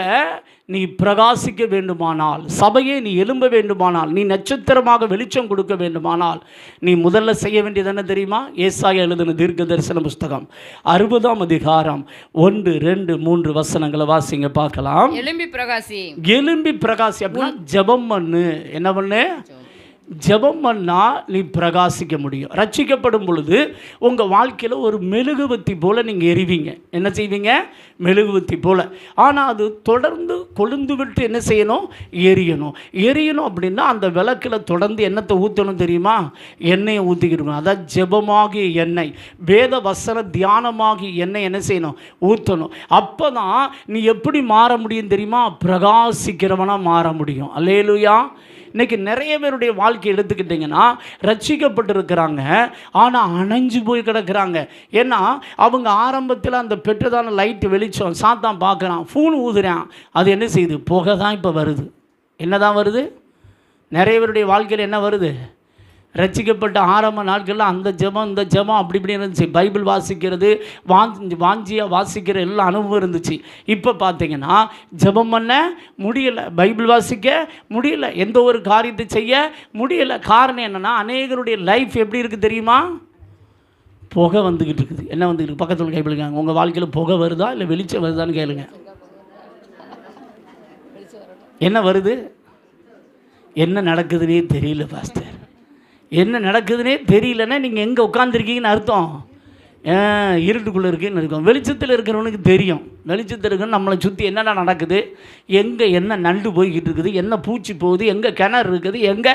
நீ பிரகாசிக்க வேண்டுமானால், சபையை நீ எழும்ப வேண்டுமானால், நீ நட்சத்திரமாக வெளிச்சம் கொடுக்க வேண்டுமானால், நீ முதல்ல செய்ய வேண்டியது என்ன தெரியுமா? ஏசாயா எழுதின தீர்க்க தரிசன புஸ்தகம் 60ஆம் அதிகாரம் 1, 2, 3 வசனங்களை வாசிங்க பார்க்கலாம். எழும்பி பிரகாசி. எழும்பி பிரகாசி அப்படின்னா ஜெபம் பண்ணு. என்ன பண்ணு? ஜெபம் பண்ணால் நீ பிரகாசிக்க முடியும். ரட்சிக்கப்படும் பொழுது உங்கள் வாழ்க்கையில் ஒரு மெழுகுவத்தி போல் நீங்கள் எரிவீங்க. என்ன செய்வீங்க? மெழுகுவத்தி போல். ஆனால் அது தொடர்ந்து கொழுந்து விட்டு என்ன செய்யணும்? எரியணும். எரியணும் அப்படின்னா அந்த விளக்கில் தொடர்ந்து எண்ணத்தை ஊற்றணும் தெரியுமா? எண்ணெயை ஊற்றிக்கிடணும். அதான் ஜெபமாகிய எண்ணெய், வேத வசன தியானமாகிய எண்ணெய் என்ன செய்யணும்? ஊற்றணும். அப்போ தான் நீ எப்படி மாற முடியும் தெரியுமா? பிரகாசிக்கிறவனாக மாற முடியும். அல்லேலூயா. இன்றைக்கி நிறைய பேருடைய வாழ்க்கை எடுத்துக்கிட்டிங்கன்னா ரட்சிக்கப்பட்டிருக்கிறாங்க, ஆனால் அணைஞ்சு போய் கிடக்கிறாங்க. ஏன்னா அவங்க ஆரம்பத்தில் அந்த பெற்றதான லைட்டு வெளிச்சம் சாத்தான் பார்க்குறான், ஃபோன் ஊதுறான், அது என்ன செய்யுது? புகை தான் இப்போ வருது. என்ன தான் வருது? நிறைய பேருடைய வாழ்க்கையில் என்ன வருது? ரட்சிக்கப்பட்ட ஆரம்ப நாட்களில் அந்த ஜெபம் இந்த ஜெபம் அப்படி இப்படி இருந்துச்சு. பைபிள் வாசிக்கிறது, வாஞ்சியாக வாசிக்கிற எல்லா அனுபவம் இருந்துச்சு. இப்போ பார்த்தீங்கன்னா ஜெபம் பண்ண முடியலை, பைபிள் வாசிக்க முடியலை, எந்த ஒரு காரியத்தை செய்ய முடியலை. காரணம் என்னென்னா அநேகருடைய லைஃப் எப்படி இருக்குது தெரியுமா? புகை வந்துக்கிட்டு இருக்குது. என்ன வந்துக்கிட்டு? பக்கத்தில் கைப்பிடிக்காங்க. உங்கள் வாழ்க்கையில் புகை வருதா இல்லை வெளிச்சம் வருதான்னு கேளுங்க. என்ன வருது? என்ன நடக்குதுன்னே தெரியல பாஸ்டர். என்ன நடக்குதுன்னே தெரியலன்னா நீங்கள் எங்கே உட்காந்துருக்கீங்கன்னு அர்த்தம். இருட்டுக்குள்ளே இருக்குன்னு இருக்கும். வெளிச்சத்தில் இருக்கிறவனுக்கு தெரியும். வெளிச்சத்தில் இருக்குன்னு நம்மளை சுற்றி என்னென்ன நடக்குது, எங்கே என்ன நண்டு போய்கிட்டு இருக்குது, என்ன பூச்சி போகுது, எங்கே கிணறு இருக்குது, எங்கே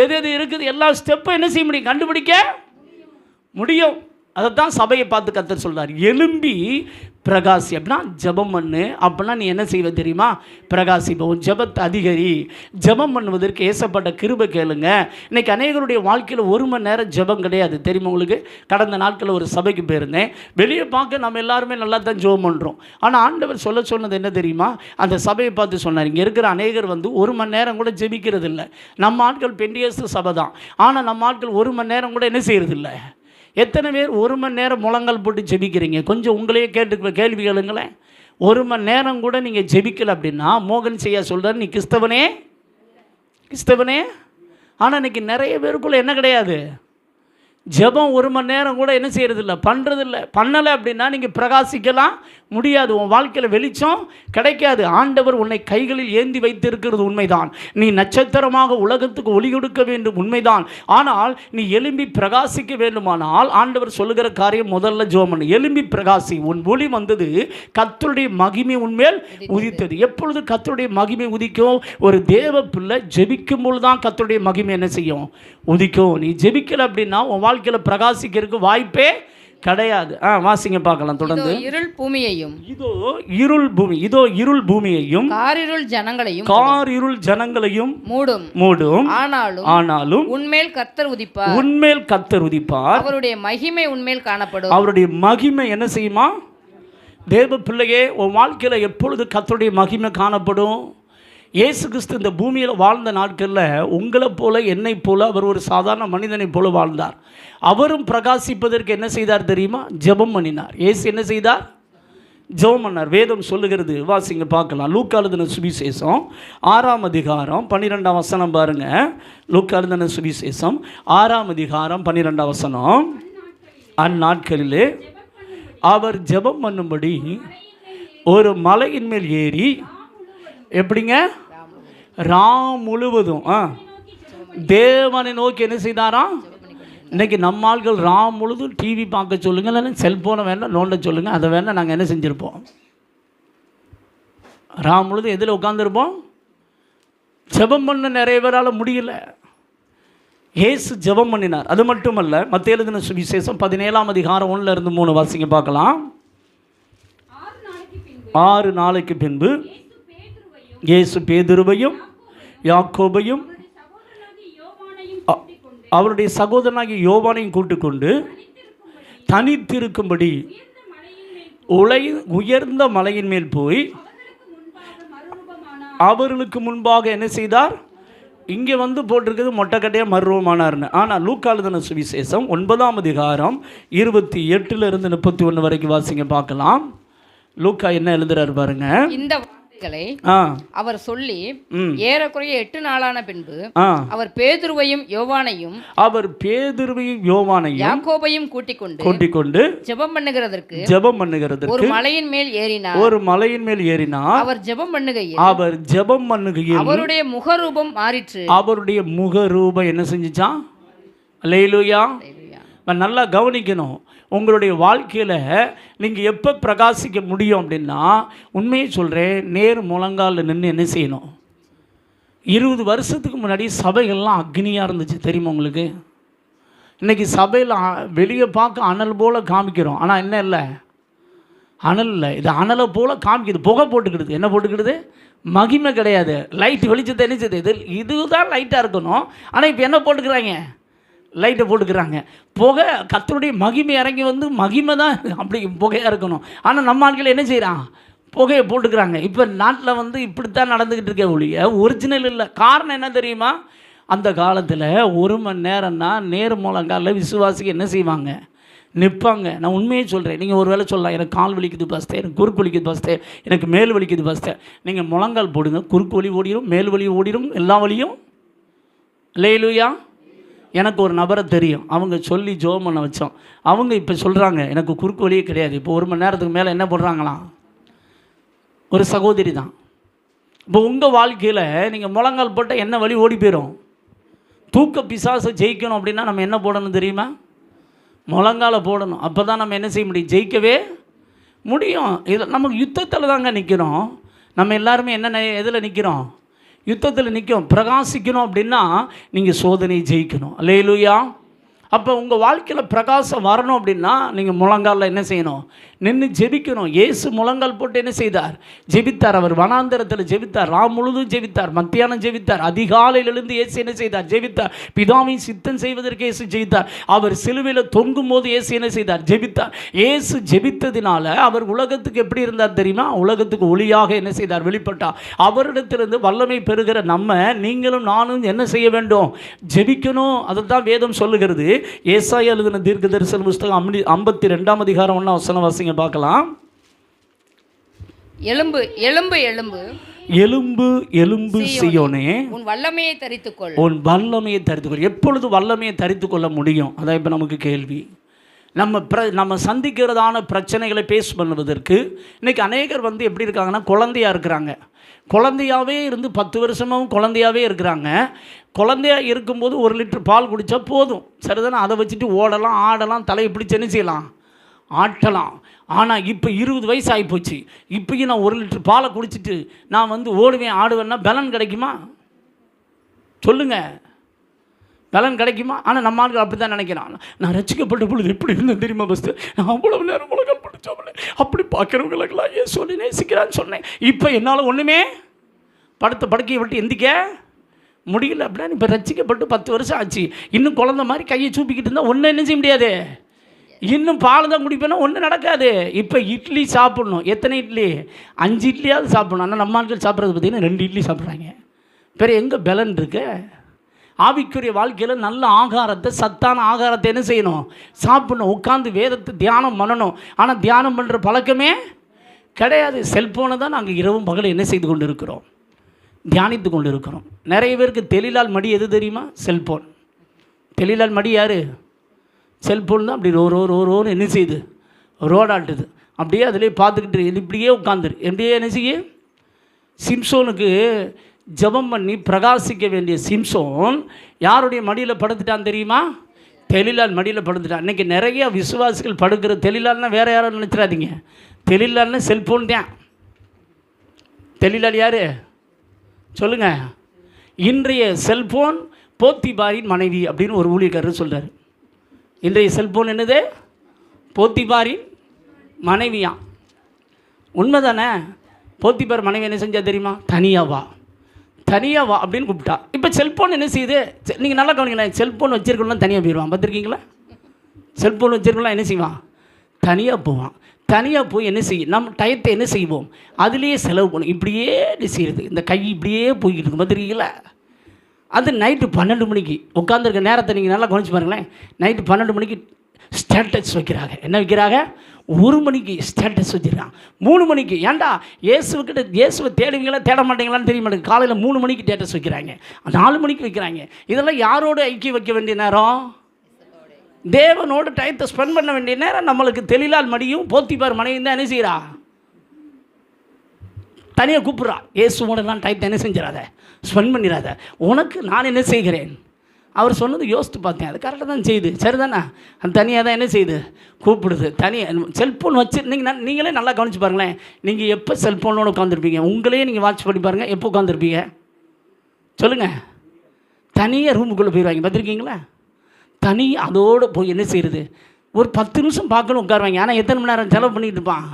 எது எது இருக்குது, எல்லா ஸ்டெப்பும் என்ன செய்ய முடியும்? கண்டுபிடிக்க முடியும். அதைத்தான் சபையை பார்த்து கர்த்தர் சொல்கிறார், எழும்பி பிரகாசி. அப்படின்னா ஜெபம் பண்ணு. அப்படின்னா நீ என்ன செய்வ தெரியுமா? பிரகாசிப்ப. உன் ஜெபத்தை அதிகரி. ஜெபம் பண்ணுவதற்கு ஏசப்பட்ட கிருபை கேளுங்க. இன்றைக்கி அநேகருடைய வாழ்க்கையில் 1 மணி நேரம் ஜெபம் கிடையாது தெரியுமா உங்களுக்கு? கடந்த நாட்களில் ஒரு சபைக்கு போயிருந்தேன். வெளியே பார்க்க நம்ம எல்லாருமே நல்லா தான் ஜெபம் பண்ணுறோம். ஆனால் ஆண்டவர் சொன்னது என்ன தெரியுமா? அந்த சபையை பார்த்து சொன்னார், இங்கே இருக்கிற அநேகர் 1 மணி நேரம் கூட ஜெபிக்கிறது இல்லை. நம்ம ஆட்கள் பெண்டியஸ்து சபை தான், ஆனால் நம்ம ஆட்கள் 1 மணி நேரம் கூட என்ன செய்கிறது இல்லை. எத்தனை பேர் 1 மணி நேரம் முழங்கால் போட்டு ஜெபிக்கிறீங்க? கொஞ்சம் உங்களையே கேள்வி கேளுங்களேன். 1 மணி நேரம் கூட நீங்கள் ஜெபிக்கலை அப்படின்னா மோகன் செய்யா சொல்கிறார், நீ கிறிஸ்தவனே. ஆனால் இன்றைக்கி நிறைய பேருக்குள்ளே என்ன கிடையாது? ஜெபம் 1 மணி நேரம் கூட என்ன செய்கிறதில்ல, பண்ணுறதில்ல. பண்ணலை அப்படின்னா நீங்கள் பிரகாசிக்கலாம் முடியாது. உன் வாழ்க்கையில் வெளிச்சம் கிடைக்காது. ஆண்டவர் உன்னை கைகளில் ஏந்தி வைத்திருக்கிறது உண்மைதான். நீ நட்சத்திரமாக உலகத்துக்கு ஒளி கொடுக்க வேண்டும் உண்மைதான். ஆனால் நீ எழும்பி பிரகாசிக்க வேண்டுமானால் ஆண்டவர் சொல்லுகிற காரியம் முதல்ல ஜெபம் பண்ணு. எழும்பி பிரகாசி. உன் ஒளி வந்தது, கர்த்தருடைய மகிமை உன்மேல் உதித்தது. எப்பொழுது கர்த்தருடைய மகிமை உதிக்கும்? ஒரு தேவ பிள்ளை ஜெபிக்கும் பொழுது தான் கர்த்தருடைய மகிமை என்ன செய்யும்? உதிக்கும். நீ ஜெபிக்கல அப்படின்னா உன் வாழ்க்கையில் பிரகாசிக்கிறதுக்கு வாய்ப்பே கிடையாது. வாசிங்க பார்க்கலாம் தொடர்ந்து. இருள் பூமியையும், இதோ இருள் பூமியையும் காரிருள் ஜனங்களையும் மூடும். ஆனாலும் உன்மேல் கர்த்தர் உதிப்பார். அவருடைய மகிமை உன்மேல் காணப்படும். அவருடைய மகிமை என்ன செய்யுமா? தேவ பிள்ளையே, உன் வாழ்க்கையில் எப்பொழுது கர்த்தருடைய மகிமை காணப்படும்? இயேசு கிறிஸ்து இந்த பூமியில் வாழ்ந்த நாட்களில் உங்களை போல என்னை போல அவர் ஒரு சாதாரண மனிதனை போல வாழ்ந்தார். அவரும் பிரகாசிப்பதற்கு என்ன செய்தார் தெரியுமா? ஜெபம் பண்ணினார். இயேசு என்ன செய்தார்? ஜெபம் பண்ணார். வேதம் சொல்லுகிறது, வாசிங்க பார்க்கலாம். லூக்கா எழுதின சுவிசேஷம் 6ஆம் அதிகாரம் 12ஆம் வசனம் பாருங்க. லூக்கா எழுதின சுவிசேஷம் 6ஆம் அதிகாரம் 12ஆம் வசனம். அந்நாட்களிலே அவர் ஜெபம் பண்ணும்படி ஒரு மலையின் மேல் ஏறி, எப்படிங்க? ராம் முழுவதும் தேவனை நோக்கி என்ன செய்தாராம்? இன்றைக்கி நம்ம ஆட்கள் ராம் முழுதும் டிவி பார்க்க சொல்லுங்கள், இல்லைன்னா செல்ஃபோனை வேணால் நோண்ட சொல்லுங்கள், அதை வேணால் நாங்கள் என்ன செஞ்சுருப்போம்? ராம் முழுதும் எதில் உட்காந்துருப்போம்? ஜெபம் பண்ண நிறைய பேரால் முடியல. இயேசு ஜெபம் பண்ணினார். அது மட்டுமல்ல, மத்தேயு எழுதின சுவிசேஷம் 17ஆம் அதிகாரம் 1-3 வாசிங்க பார்க்கலாம். 6 நாளைக்கு பின்பு இயேசு பேதுருவையும் யாக்கோபையும் அவருடைய சகோதரனாகிய யோவானையும் கூட்டிக்கொண்டு தனித்திருக்கும்படி உயர்ந்த மலையின் மேல் போய் அவர்களுக்கு முன்பாக என்ன செய்தார்? இங்கே வந்து போட்டிருக்கிறது மொட்டைக்கட்டையாக மறுரூபமானார்னு. ஆனால் லூக்கா எழுதின சுவிசேஷம் 9ஆம் அதிகாரம் 28 to 31 வரைக்கும் வாசிங்க பார்க்கலாம். லூக்கா என்ன எழுதுறாரு பாருங்க. இந்த வார்த்தைகளை அவர் சொல்லி ஏறக்குறைய 8 நாளான பின்பு அவர் பேதுருவையும் யோவானையும் யாக்கோபையும் கூட்டிக் கொண்டு ஜெபம் பண்ணுகிறதற்கு ஒரு மலையின் மேல் ஏறினார். அவர் ஜெபம் பண்ணுகையில் அவருடைய முகரூபம் மாறிற்று. அவருடைய முகரூபம் என்ன செஞ்சுச்சான்? அல்லேலூயா. நல்லா கவனிக்கணும். உங்களுடைய வாழ்க்கையில் நீங்கள் எப்போ பிரகாசிக்க முடியும் அப்படின்னா, உண்மையை சொல்கிறேன், நேர் முழங்காலில் நின்று என்ன செய்யணும்? 20 வருஷத்துக்கு முன்னாடி சபைகள்லாம் அக்னியாக இருந்துச்சு, தெரியுமா உங்களுக்கு? இன்றைக்கி சபையில் வெளியே பார்க்க அனல் போல் காமிக்கிறோம், ஆனால் என்ன இல்லை, அனல் இல்லை. இது அனலை போல் காமிக்குது, புகை போட்டுக்கிடுது. என்ன போட்டுக்கிடுது? மகிமை கிடையாது. லைட் வெளிச்சத்தை என்ன செய்யுது? இதுதான் லைட்டாக இருக்கணும், ஆனால் இப்போ என்ன போட்டுக்கிறாங்க? லைட்டை போட்டுக்கிறாங்க. புகை, கர்த்தருடைய மகிமை இறங்கி வந்து மகிமை தான் அப்படி புகையாக இருக்கணும். ஆனால் நம்ம ஆட்கள் என்ன செய்கிறான்? புகையை போட்டுக்கிறாங்க. இப்போ நாட்டில் வந்து இப்படித்தான் நடந்துக்கிட்டு இருக்க ஒழிய ஒரிஜினல் இல்லை. காரணம் என்ன தெரியுமா? அந்த காலத்தில் 1 மணி நேரம்னா நேர் முழங்காலில் விசுவாசிக்கு என்ன செய்வாங்க? நிற்பாங்க. நான் உண்மையை சொல்கிறேன். நீங்கள் ஒரு வேளை சொல்லலாம், எனக்கு கால் வலிக்குது பாஸ்டர், எனக்கு குறுக்கு வலிக்குது பாஸ்டர், எனக்கு மேல் வலிக்குது பாஸ்டர். நீங்கள் முழங்கால் போடுங்க, குறுக்கு வலி ஓடிடும், மேல் வலி ஓடிடும், எல்லா வலியும். அல்லேலூயா. எனக்கு ஒரு நபரை தெரியும், அவங்க சொல்லி ஜெபம் பண்ண வச்சோம். அவங்க இப்போ சொல்கிறாங்க எனக்கு குறுக்கு வழியே கிடையாது. இப்போ 1 மணி நேரத்துக்கு மேலே என்ன போடுறாங்களாம்? ஒரு சகோதரி தான். இப்போ உங்கள் வாழ்க்கையில் நீங்கள் முழங்கால் போட்டால் என்ன வழி ஓடி போயிடும்? தூக்க பிசாசை ஜெயிக்கணும் அப்படின்னா நம்ம என்ன போடணும் தெரியுமா? முழங்கால போடணும். அப்போ தான் நம்ம என்ன செய்ய முடியும்? ஜெயிக்கவே முடியும். இதில் நம்ம யுத்தத்தில் தாங்க நிற்கிறோம். நம்ம எல்லாருமே என்ன எதில் நிற்கிறோம்? யுத்தத்தில் நிற்கும். பிரகாசிக்கணும் அப்படின்னா நீங்கள் சோதனையை ஜெயிக்கணும். அல்லேலூயா. அப்போ உங்கள் வாழ்க்கையில் பிரகாசம் வரணும் அப்படின்னா நீங்கள் முழங்காலில் என்ன செய்யணும்? நின்று ஜெபிக்கணும். இயேசு முழங்கால் போட்டு என்ன செய்தார்? ஜெபித்தார். அவர் வனாந்தரத்தில் ஜெபித்தார், ராம் முழுதும் ஜெபித்தார், மத்தியானம் ஜெபித்தார், அதிகாலையிலிருந்து இயேசு என்ன செய்தார்? ஜெபித்தார். பிதாவின் சித்தம் செய்வதற்கு இயேசு ஜெயித்தார். அவர் சிலுவையில் தொங்கும் போது இயேசு என்ன செய்தார்? ஜெபித்தார். இயேசு ஜெபித்ததினால அவர் உலகத்துக்கு எப்படி இருந்தார் தெரியுமா? உலகத்துக்கு ஒளியாக என்ன செய்தார்? வெளிப்பட்டார். அவரிடத்திலிருந்து வல்லமை பெறுகிற நம்ம, நீங்களும் நானும் என்ன செய்ய வேண்டும்? ஜெபிக்கணும். அதுதான் வேதம் சொல்லுகிறது. ஏசாயா எழுதின தீர்க்க தரிசன புத்தகம் 52ஆம் அதிகாரம் 1ஆம் வசனம் வாசிங்க பார்க்கலாம். எலும்பு எலும்பு எலும்பு எலும்பு எலும்பு சீயோனே, உன் வல்லமையை தரித்துக்கொள். உன் வல்லமையை தரித்துக்கொள். எப்பொழுது வல்லமையை தரித்துக்கொள்ள முடியும்? அதான் இப்போ நமக்கு கேள்வி. நம்ம சந்திக்கிறதான பிரச்சனைகளை பேஸ் பண்ணுவதற்கு இன்றைக்கி அநேகர் வந்து எப்படி இருக்காங்கன்னா, குழந்தையாக இருக்கிறாங்க. குழந்தையாகவே இருந்து 10 வருஷமாகவும் குழந்தையாகவே இருக்கிறாங்க. குழந்தையாக இருக்கும்போது 1 லிட்டர் பால் குடித்தா போதும், சரிதானே? அதை வச்சுட்டு ஓடலாம், ஆடலாம், தலையை பிடிச்சி என்ன செய்யலாம்? ஆட்டலாம். ஆனால் இப்போ 20 வயசு ஆகிப்போச்சு. இப்போயும் நான் 1 லிட்டர் பாலை குடிச்சிட்டு நான் வந்து ஓடுவேன், ஆடுவேன்னா பலன் கிடைக்குமா? சொல்லுங்கள், பலன் கிடைக்குமா? ஆனால் நம்ம ஆட்கள் அப்படி தான் நினைக்கிறான். நான் ரசிக்கப்பட்ட பொழுது எப்படி இருந்தேன் தெரியுமா? பஸ்ட்டு நான் அவ்வளவு நேரம் உலகம் படித்தோம்ல, அப்படி பார்க்குறவங்களுக்கெல்லாம் ஏன் சொல்லி நேசிக்கிறான்னு சொன்னேன். இப்போ என்னால் ஒன்றுமே படுக்கையை விட்டு எந்திக்க முடியல. அப்படின்னா இப்போ ரசிக்கப்பட்டு 10 வருஷம் ஆச்சு. இன்னும் குழந்த மாதிரி கையை சூப்பிக்கிட்டு இருந்தால் ஒன்றும் என்ன செய்ய முடியாது. இன்னும் பால் தான் குடிப்பேன்னா ஒன்றும் நடக்காது. இப்போ இட்லி சாப்பிட்ணும். எத்தனை இட்லி? 5 இட்லியாவது சாப்பிடணும். ஆனால் நம்ம ஆட்கள் சாப்பிட்றது பார்த்திங்கன்னா 2 இட்லி சாப்பிட்றாங்க. வேறு எங்கே பலன் இருக்கு? ஆவிக்குரிய வாழ்க்கையில் நல்ல ஆகாரத்தை, சத்தான ஆகாரத்தை என்ன செய்யணும்? சாப்பிடணும். உட்காந்து வேதத்தை தியானம் பண்ணணும். ஆனால் தியானம் பண்ணுற பழக்கமே கிடையாது. செல்ஃபோனை தான் நாங்கள் இரவும் பகலும் என்ன செய்து கொண்டு இருக்கிறோம்? தியானித்து கொண்டு இருக்கிறோம். நிறைய பேருக்கு தெளிலால் மடி எது தெரியுமா? செல்ஃபோன். தெளிலால் மடி யார்? செல்ஃபோன் தான். அப்படி ரோன்னு என்ன செய்யுது? ரோடாட்டுது. அப்படியே அதிலே பார்த்துக்கிட்டு இப்படியே உட்காந்துரு. எப்படியே என்ன செய்ய? சிம்சோனுக்கு ஜெபம் பண்ணி பிரகாசிக்க வேண்டிய சிம்சோன் யாருடைய மடியில் படுத்துட்டான் தெரியுமா? தெளிலால் மடியில் படுத்துட்டான். இன்றைக்கி நிறைய விசுவாசிகள் படுக்கிற தெளிலால்னா வேறு யாரும் நினச்சிடாதீங்க. தெளிலால்னா செல்ஃபோன் தான். தெளிலால் யார் சொல்லுங்கள்? இன்றைய செல்ஃபோன் போத்திபாரின் மனைவி அப்படின்னு ஒரு ஊழியக்காரர் சொல்கிறார். இன்றைய செல்ஃபோன் என்னது? போத்திபாரின் மனைவியாம். உண்மை தானே? போத்திபார் மனைவி என்ன செஞ்சா தெரியுமா? தனியாக வா அப்படின்னு கூப்பிட்டா. இப்போ செல்ஃபோன் என்ன செய்யுது? நீங்கள் நல்லா கவனிங்களேன். செல்ஃபோன் வச்சுருக்கலாம் தனியாக போயிடுவான். பார்த்துருக்கீங்களா? செல்ஃபோன் வச்சுருக்கலாம் என்ன செய்வான்? தனியாக போவான். தனியாக போய் என்ன செய்யும்? நம்ம டயத்தை என்ன செய்வோம்? அதுலேயே செலவு பண்ணும். இப்படியே என்ன செய்யுது? இந்த கை இப்படியே போய்கிட்டு இருக்கு. பார்த்துருக்கீங்களா? அது நைட்டு 12 மணிக்கு உட்காந்துருக்க நேரத்தை நீங்கள் நல்லா கவனிச்சு பாருங்களேன். நைட்டு 12 மணிக்கு ஸ்டேட்டஸ் வைக்கிறாங்க. என்ன வைக்கிறாங்க? 1 மணிக்கு ஸ்டேட்டஸ் வச்சுருக்கான். 3 மணிக்கு. ஏன்டா இயேசுவை தேடுவீங்களா தேட மாட்டீங்களான்னு தெரிய மாட்டேங்குது. காலையில் 3 மணிக்கு ஸ்டேட்டஸ் வைக்கிறாங்க, 4 மணிக்கு வைக்கிறாங்க. இதெல்லாம் யாரோட ஐக்கியம் வைக்க வேண்டிய நேரம்? தேவனோடு டயத்தை ஸ்பெண்ட் பண்ண வேண்டிய நேரம். நம்மளுக்கு தெளிலால் மடியும் போத்திபார் மனைவியும் தான் என்ன செய்கிறா? தனியாக கூப்பிட்றா. இயேசுவோடலாம் டயத்தை என்ன செஞ்சிடாத, ஸ்பெண்ட் பண்ணிடாத. உனக்கு நான் என்ன செய்கிறேன்? அவர் சொன்னது யோசித்து பார்த்தேன். அது கரெக்டாக தான் செய்யுது. சரி தானே? அந்த தனியாக தான் என்ன செய்யுது? கூப்பிடுது. தனியாக செல்ஃபோன் வச்சு நீங்களே நல்லா கவனிச்சு பாருங்களேன். நீங்கள் எப்போ செல்ஃபோனோடு உட்காந்துருப்பீங்க? உங்களையே நீங்கள் வாட்ச் பண்ணி பாருங்கள். எப்போ உட்காந்துருப்பீங்க சொல்லுங்கள்? தனியாக ரூமுக்குள்ளே போயிடுவாங்க. பார்த்துருக்கீங்களா? தனி அதோடு போய் என்ன செய்கிறது? ஒரு 10 நிமிஷம் பார்க்கணும் உட்காருவாங்க. ஆனால் எத்தனை மணி நேரம் செலவு பண்ணிட்டு இருப்பான்?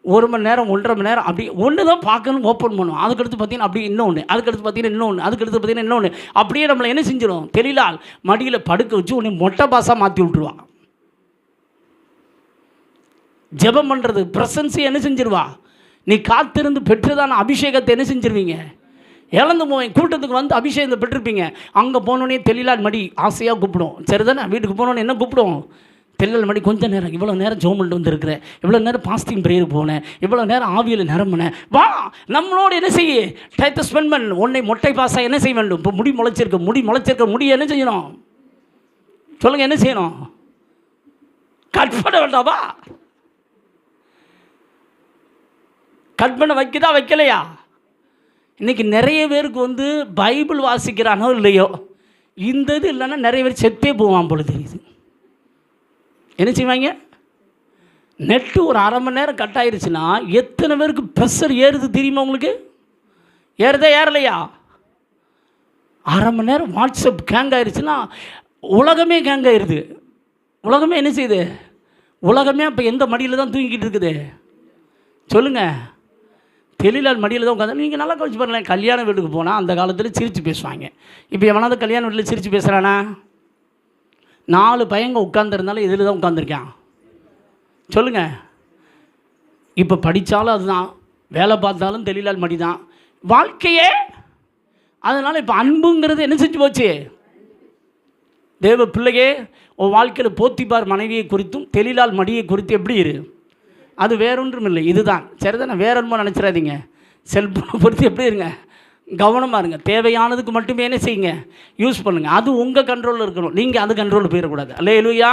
1 மணி நேரம் 1.5 மணி நேரம். அப்படி ஒன்று தான் பார்க்கணும், ஓப்பன் பண்ணுவோம். அதுக்கடுத்து பார்த்தீங்கன்னா அப்படி இன்னொன்று, அதுக்கடுத்து பார்த்தீங்கன்னா இன்னொன்று, அதுக்கடுத்து பார்த்தீங்கன்னா இன்னொன்று. அப்படியே நம்மளை என்ன செஞ்சிடும்? தெளிலால் மடியில் படுக்க வச்சு உன்னை மொட்டை பாசாக மாற்றி விட்டுருவான். ஜெபம் பண்ணுறது ப்ரெசன்ஸை என்ன செஞ்சிருவா? நீ காத்திருந்து பெற்றுதான அபிஷேகத்தை என்ன செஞ்சிருவீங்க? இழந்து போவேன். கூட்டத்துக்கு வந்து அபிஷேகத்தை பெற்றிருப்பீங்க. அங்கே போனோடனே தெளிலால் மடி ஆசையாக கூப்பிடும். சரிதானே? வீட்டுக்கு போனோன்னே என்ன கூப்பிடும்? தெளிலால் மடி. கொஞ்சம் நேரம், இவ்வளோ நேரம் ஜெபம் பண்ணிட்டு வந்துருக்கிறேன், இவ்வளோ நேரம் பாஸ்டிங் ப்ரேயர் போனேன், இவ்வளோ நேரம் ஆவியில் நிரம்பினேன், வா நம்மளோட என்ன செய்ய டயத்தை ஸ்பெண்ட் பண்ண. உன்னை மொட்டை பாஸாக என்ன செய்ய வேண்டும்? இப்போ முடி முளைச்சிருக்க முடியை என்ன செய்யணும் சொல்லுங்கள்? என்ன செய்யணும்? கட் பண்ண வேண்டாமா? கட் பண்ண வைக்கதா வைக்கலையா? இன்றைக்கி நிறைய பேருக்கு வந்து பைபிள் வாசிக்கிறானோ இல்லையோ, இந்த இது இல்லைன்னா நிறைய பேர் செத்தே போவான் போல தெரியுது. என்ன செய்வாங்க? நெட்டு ஒரு 1/2 மணி நேரம் கட் ஆயிடுச்சுன்னா எத்தனை பேருக்கு ப்ரெஷர் ஏறுது தெரியுமா உங்களுக்கு? ஏறுதா ஏறலையா? 1/2 மணி நேரம் வாட்ஸ்அப் கேங் ஆயிடுச்சுன்னா உலகமே கேங் ஆயிடுது. உலகமே என்ன செய்யுது? உலகமே அப்போ எந்த மடியில் தான் தூங்கிக்கிட்டு இருக்குது சொல்லுங்கள்? தெளிலால் மடியில் தான் உட்காந்து. நீங்கள் நல்லா கவனிச்சு பாருங்களேன். கல்யாண வீட்டுக்கு போனால் அந்த காலத்தில் சிரித்து பேசுவாங்க. இப்போ எவனாவது கல்யாண வீட்டில் சிரித்து பேசுகிறானா? 4 பையங்க உட்காந்துருந்தாலும் இதில் தான் உட்காந்துருக்கான் சொல்லுங்கள்? இப்போ படித்தாலும் அதுதான், வேலை பார்த்தாலும் தெளிலால் மடி தான் வாழ்க்கையே. அதனால் இப்போ அன்புங்கிறது என்ன செஞ்சு போச்சு? தேவ பிள்ளையே, உன் வாழ்க்கையில் போத்திபார் மனைவியை குறித்தும் தெளிலால் மடியை குறித்து எப்படி இரு? அது வேறொன்றும் இல்லை, இதுதான். சரிதானே? வேற ஒன்றும் நினச்சிடாதீங்க. செல்ஃபோனை பொறுத்து எப்படி இருங்க? கவனமாக இருங்க. தேவையானதுக்கு மட்டுமே என்ன செய்யுங்க? யூஸ் பண்ணுங்கள். அது உங்கள் கண்ட்ரோலில் இருக்கணும். நீங்கள் அது கண்ட்ரோலில் போயிடக்கூடாது. அல்லேலூயா.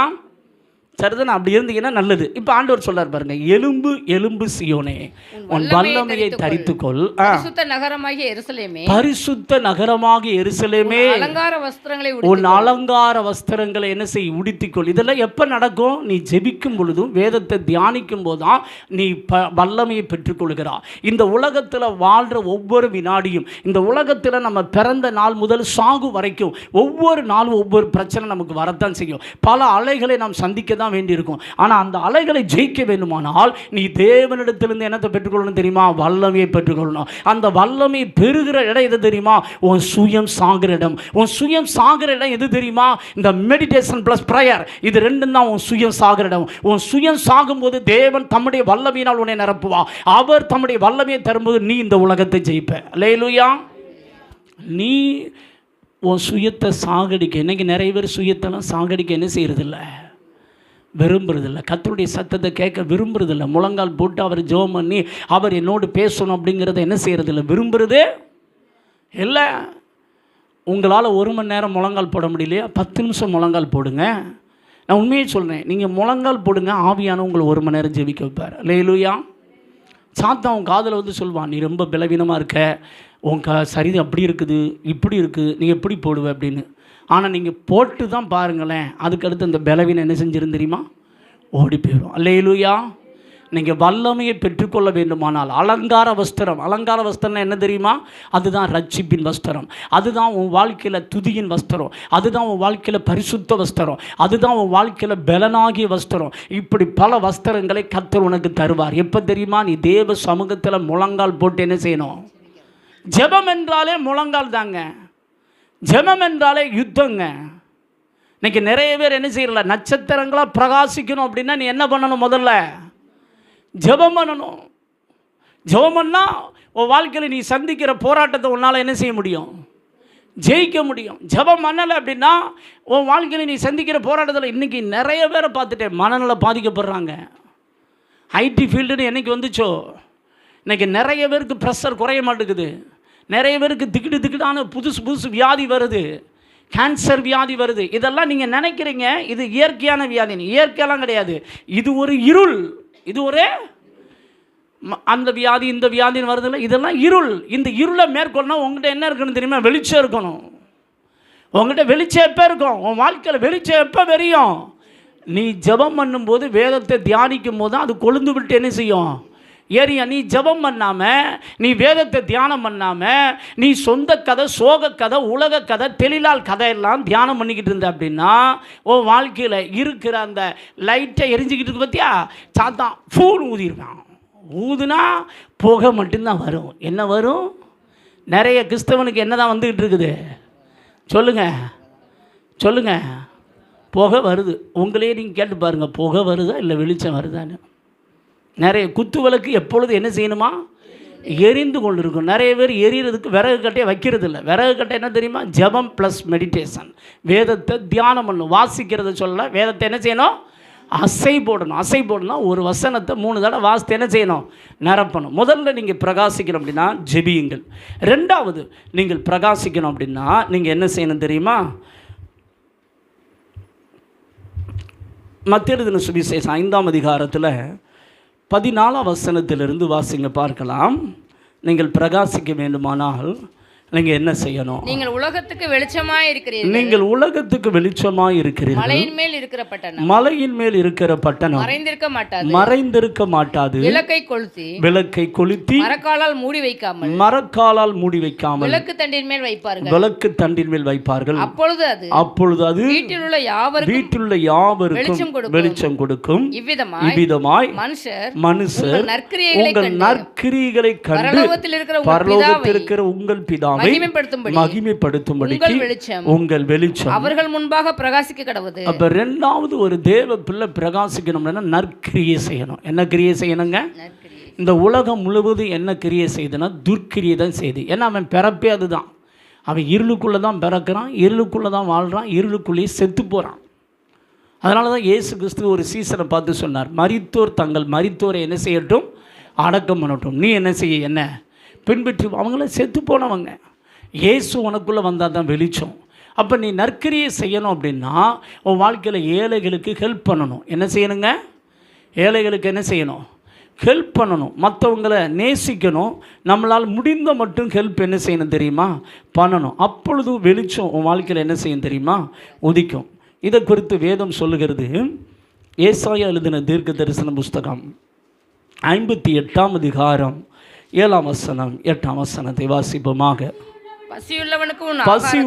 சரிதானே? அப்படி இருந்தீங்கன்னா நல்லது. இப்போ ஆண்டவர் சொல்றார் பாருங்க, எலும்பு எலும்பு சியோனே உன் வல்லமையை தரித்துக்கொள். பரிசுத்த நகரமாகிய எருசலேமே, பரிசுத்த நகரமாகிய எருசலேமே, அலங்கார வஸ்திரங்களை உன் அலங்கார வஸ்திரங்களை என்ன செய்? உடுத்திக்கொள். இதெல்லாம் எப்போ நடக்கும்? நீ ஜெபிக்கும் பொழுதும் வேதத்தை தியானிக்கும் போதுதான் நீ வல்லமையை பெற்றுக்கொள்கிறாய். இந்த உலகத்தில் வாழ்கிற ஒவ்வொரு வினாடியும், இந்த உலகத்தில் நம்ம பிறந்த நாள் முதல் சாகு வரைக்கும் ஒவ்வொரு நாளும் ஒவ்வொரு பிரச்சனை நமக்கு வரத்தான் செய்யும். பல அலைகளை நாம் சந்திக்க தான் வேண்டியிருக்கும். ஆனால் அந்த அலைகளை ஜெயிக்க வேண்டுமானால் நீ தேவனிடத்திலிருந்து என்னத்தை பெற்றுக்கொள்ளணும் தெரியுமா? வல்லமையை பெற்றுக்கொள்ளணும். அந்த வல்லமையை பெறுகிற இடம் எது தெரியுமா? உன் சுயம் சாகிற இடம். உன் சுயம் சாகிற இடம் எது தெரியுமா? இந்த மெடிடேஷன் ப்ளஸ் ப்ரேயர், இது ரெண்டும் தான் உன் சுயம் சாகிற இடம். உன் சுயம் சாகும்போது தேவன் தம்முடைய வல்லமையினால் உன்னை நிரப்புவா. அவர் தம்முடைய வல்லமையை தரும்போது நீ இந்த உலகத்தை ஜெயிப்ப. அல்லேலூயா. நீ உன் சுயத்தை சாகடிக்க, இன்னைக்கு நிறைய பேர் சுயத்தெல்லாம் சாகடிக்க என்ன செய்யறதில்ல? விரும்புறதில்லை. கர்த்தருடைய சத்தத்தை கேட்க விரும்புறதில்லை. முழங்கால் போட்டு அவர் ஜெபம் பண்ணி அவர் என்னோடு பேசணும் அப்படிங்கிறத என்ன செய்யறதில்லை? விரும்புகிறதே இல்லை. உங்களால் 1 மணி நேரம் முழங்கால் போட முடியலையா? 10 நிமிஷம் முழங்கால் போடுங்க. நான் உண்மையை சொல்கிறேன். நீங்கள் முழங்கால் போடுங்க, ஆவியான உங்களை 1 மணி நேரம் ஜெபிக்க வைப்பார். அல்லேலூயா. சாத்தான் உன் காதில் வந்து சொல்வான், நீ ரொம்ப பலவீனமாக இருக்க, உன் சரீரம் அப்படி இருக்குது, இப்படி இருக்குது, நீ எப்படி போடுவ அப்படின்னு. ஆனால் நீங்கள் போட்டு தான் பாருங்களேன், அதுக்கடுத்து அந்த பலவீனம் என்ன செஞ்சிருந்து தெரியுமா? ஓடி போயிடும். அல்லேலூயா. நீங்கள் வல்லமையை பெற்றுக்கொள்ள வேண்டுமானால் அலங்கார வஸ்திரம், அலங்கார வஸ்திரம்னா என்ன தெரியுமா? அதுதான் ரட்சிப்பின் வஸ்திரம், அதுதான் உன் வாழ்க்கையில் துதியின் வஸ்திரம், அதுதான் உன் வாழ்க்கையில் பரிசுத்த வஸ்திரம், அதுதான் உன் வாழ்க்கையில் பலனாகிய வஸ்திரம். இப்படி பல வஸ்திரங்களை கர்த்தர் உனக்கு தருவார். எப்போ தெரியுமா? நீ தேவ சமூகத்தில் முழங்கால் போட்டு என்ன செய்யணும்? ஜெபம் என்றாலே முழங்கால் தாங்க. ஜெபம் என்றாலே யுத்தங்க. இன்னைக்கு நிறைய பேர் என்ன செய்யல, நட்சத்திரங்களாக பிரகாசிக்கணும் அப்படின்னா நீ என்ன பண்ணணும்? முதல்ல ஜெபம் பண்ணணும். ஜெபம் பண்ணால் உன் வாழ்க்கையில் நீ சந்திக்கிற போராட்டத்தை உன்னால் என்ன செய்ய முடியும்? ஜெயிக்க முடியும். ஜெபம் பண்ணலை அப்படின்னா உன் வாழ்க்கையில் நீ சந்திக்கிற போராட்டத்தில் இன்றைக்கி நிறைய பேரை பார்த்துட்டேன், மனநல பாதிக்கப்படுறாங்க. ஐடி ஃபீல்டுன்னு என்றைக்கு வந்துச்சோ இன்றைக்கி நிறைய பேருக்கு ப்ரெஷர் குறைய மாட்டேங்குது. நிறைய பேருக்கு திக்கிட்டான புதுசு வியாதி வருது, கேன்சர் வியாதி வருது. இதெல்லாம் நீங்கள் நினைக்கிறீங்க இது இயற்கையான வியாதி. இயற்கையெல்லாம் கிடையாது. இது ஒரு இருள், இது ஒரு அந்த வியாதி இந்த வியாதின்னு வருதில்ல, இதெல்லாம் இருள். இந்த இருளை மேற்கொள்ளணும் உங்கள்கிட்ட என்ன இருக்குன்னு தெரியுமா? வெளிச்சம் இருக்கணும். உங்கள்கிட்ட வெளிச்சம் எப்போ இருக்கும்? உன் வாழ்க்கையில் வெளிச்சம் எப்போ வெறியும்? நீ ஜெபம் பண்ணும்போது, வேதத்தை தியானிக்கும் போது அது கொழுந்து விட்டு என்ன செய்யும்? ஏரியா. நீ ஜெபம் பண்ணாமல், நீ வேதத்தை தியானம் பண்ணாமல், நீ சொந்த கதை, சோக கதை, உலக கதை, தெளிலால் கதையெல்லாம் தியானம் பண்ணிக்கிட்டு இருந்த அப்படின்னா உன் வாழ்க்கையில் இருக்கிற அந்த லைட்டை எரிஞ்சிக்கிட்டு இருக்கு பார்த்தியா, சாத்தான் ஃபூன் ஊதிருக்கான். ஊதுனா புகை மட்டும்தான் வரும். என்ன வரும்? நிறைய கிறிஸ்தவனுக்கு என்ன தான் வந்துக்கிட்டு இருக்குது? சொல்லுங்கள். புகை வருது. உங்களே நீங்கள் கேட்டு பாருங்கள், புகை வருதா இல்லை வெளிச்சம் வருதான்னு. நிறைய குத்து விளக்கு எப்பொழுது என்ன செய்யணுமா? எரிந்து கொண்டு இருக்கும். நிறைய பேர் எரியறதுக்கு விறகு கட்டையை வைக்கிறது இல்லை. விறகு கட்டை என்ன தெரியுமா? ஜெபம் ப்ளஸ் மெடிடேஷன். வேதத்தை தியானம் பண்ணணும். வாசிக்கிறத சொல்ல வேதத்தை என்ன செய்யணும்? அசை போடணும். ஒரு வசனத்தை 3 தடவை வாசித்து என்ன செய்யணும்? நிரப்பணும். முதல்ல நீங்கள் பிரகாசிக்கணும் அப்படின்னா ஜெபியுங்கள். ரெண்டாவது நீங்கள் பிரகாசிக்கணும் அப்படின்னா நீங்கள் என்ன செய்யணும் தெரியுமா? மத்தேயு எழுதின சுவிசேஷம் 5ஆம் அதிகாரத்தில் 14ஆம் வசனத்திலிருந்து வாசிங்க பார்க்கலாம். நீங்கள் பிரகாசிக்க வேண்டுமானால் நீங்கள் என்ன செய்யணும்? நீங்கள் உலகத்துக்கு வெளிச்சமாய் இருக்கிறீர்கள். நீங்கள் உலகத்துக்கு வெளிச்சமாய் இருக்கிறீர்கள். மலையின் மேல் இருக்கிற பட்டணம், மலையின் மேல் இருக்கிற பட்டணம் மறைந்திருக்க மாட்டாது. விளக்கை கொளுத்தி மரக்காலால் மூடி வைக்காமல் விளக்கு தண்டின் மேல் வைப்பார்கள். அப்பொழுது அது வீட்டிலுள்ள யாவருக்கும் வெளிச்சம் கொடுக்கும். இவ்விதமாய் மனுஷர் உங்கள் நற்கிரியைகளை கண்டு பரலோகத்தில் இருக்கிற உங்கள் பிதாவை மகிமைப்படுத்தும்படிக்கு உங்கள் வெளிச்சம் அவர்கள் முன்பாக பிரகாசிக்க கடவுது. அப்ப இரண்டாவது ஒரு தேவ பிள்ளை பிரகாசிக்கணும்னா நற்கிரியை செய்யணும். என்ன கிரியை செய்யணுங்க? இந்த உலகம் முழுவதும் என்ன கிரியை செய்யுதுன்னா துர்க்கிரியை தான் செய்யுது. ஏன்னா அவன் பிறப்பே அதுதான். அவன் இருளுக்குள்ளே தான் பிறக்கிறான், இருளுக்குள்ளே தான் வாழ்கிறான், இருளுக்குள்ளேயே செத்து போகிறான். அதனால தான் இயேசு கிறிஸ்து ஒரு சீசனை பார்த்து சொன்னார், மரித்தோர் தங்கள் மரித்தோரை என்ன செய்யட்டும்? அடக்கம் பண்ணட்டும். நீ என்ன செய்ய? என்ன பின்பற்றி? அவங்கள செத்து போனவங்க. இயேசு உனக்குள்ளே வந்தால் தான் வெளிச்சம். அப்போ நீ நற்கிரியை செய்யணும் அப்படின்னா உன் வாழ்க்கையில் ஏழைகளுக்கு ஹெல்ப் பண்ணணும். என்ன செய்யணுங்க? ஏழைகளுக்கு என்ன செய்யணும்? ஹெல்ப் பண்ணணும். மற்றவங்களை நேசிக்கணும். நம்மளால் முடிந்த மட்டும் ஹெல்ப் என்ன செய்யணும் தெரியுமா? பண்ணணும். அப்பொழுது வெளிச்சம் உன் வாழ்க்கையில் என்ன செய்யும் தெரியுமா? உதிக்கும். இதை குறித்து வேதம் சொல்லுகிறது. ஏசாயா எழுதின தீர்க்க தரிசன புஸ்தகம் 58ஆம் அதிகாரம் 7ஆம் வசனம் 8ஆம் வசனத்தை வாசிப்போமாக. பசி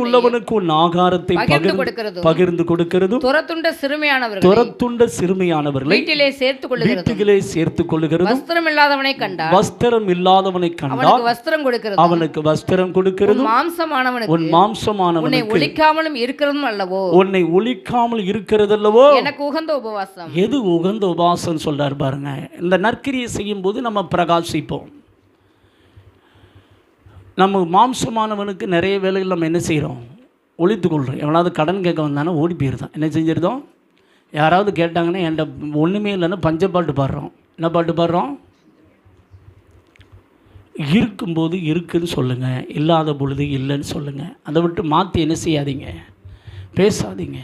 உள்ளவனுக்கு உன் ஆகாரத்தை பகிர்ந்து கொடுக்கிறதும் துரத்துண்ட சிறுமையானவர்களை வீட்டிலே சேர்த்துக் கொள்ளுகிறதும் வஸ்திரம் இல்லாதவனை கண்டால் அவனுக்கு வஸ்திரம் கொடுக்கிறதும் உன் மாம்சமானவனுக்கு உன்னை ஒழிக்காமல் இருக்கிறதல்லவோ எனக்கு உகந்த உபவாசம். எது உகந்த உபவாசம் சொல்றாரு பாருங்க. இந்த நற்கிரியை செய்யும் போது நம்ம பிரகாசிப்போம். நம்ம மாம்சமானவனுக்கு நிறைய வேலைகள் நம்ம என்ன செய்கிறோம்? ஒழித்து கொள்கிறோம். எவனாவது கடன் கேட்க வந்தானே ஓடி போயிருந்தோம். என்ன செஞ்சிருந்தோம்? யாராவது கேட்டாங்கன்னா என்கிட்ட ஒன்றுமே இல்லைன்னா பஞ்சப்பாட்டு பாடுறோம். என்ன பாட்டு பாடுறோம்? இருக்கும்போது இருக்குன்னு சொல்லுங்கள், இல்லாத பொழுது இல்லைன்னு சொல்லுங்கள். அதை விட்டு மாற்றி என்ன செய்யாதீங்க, பேசாதீங்க.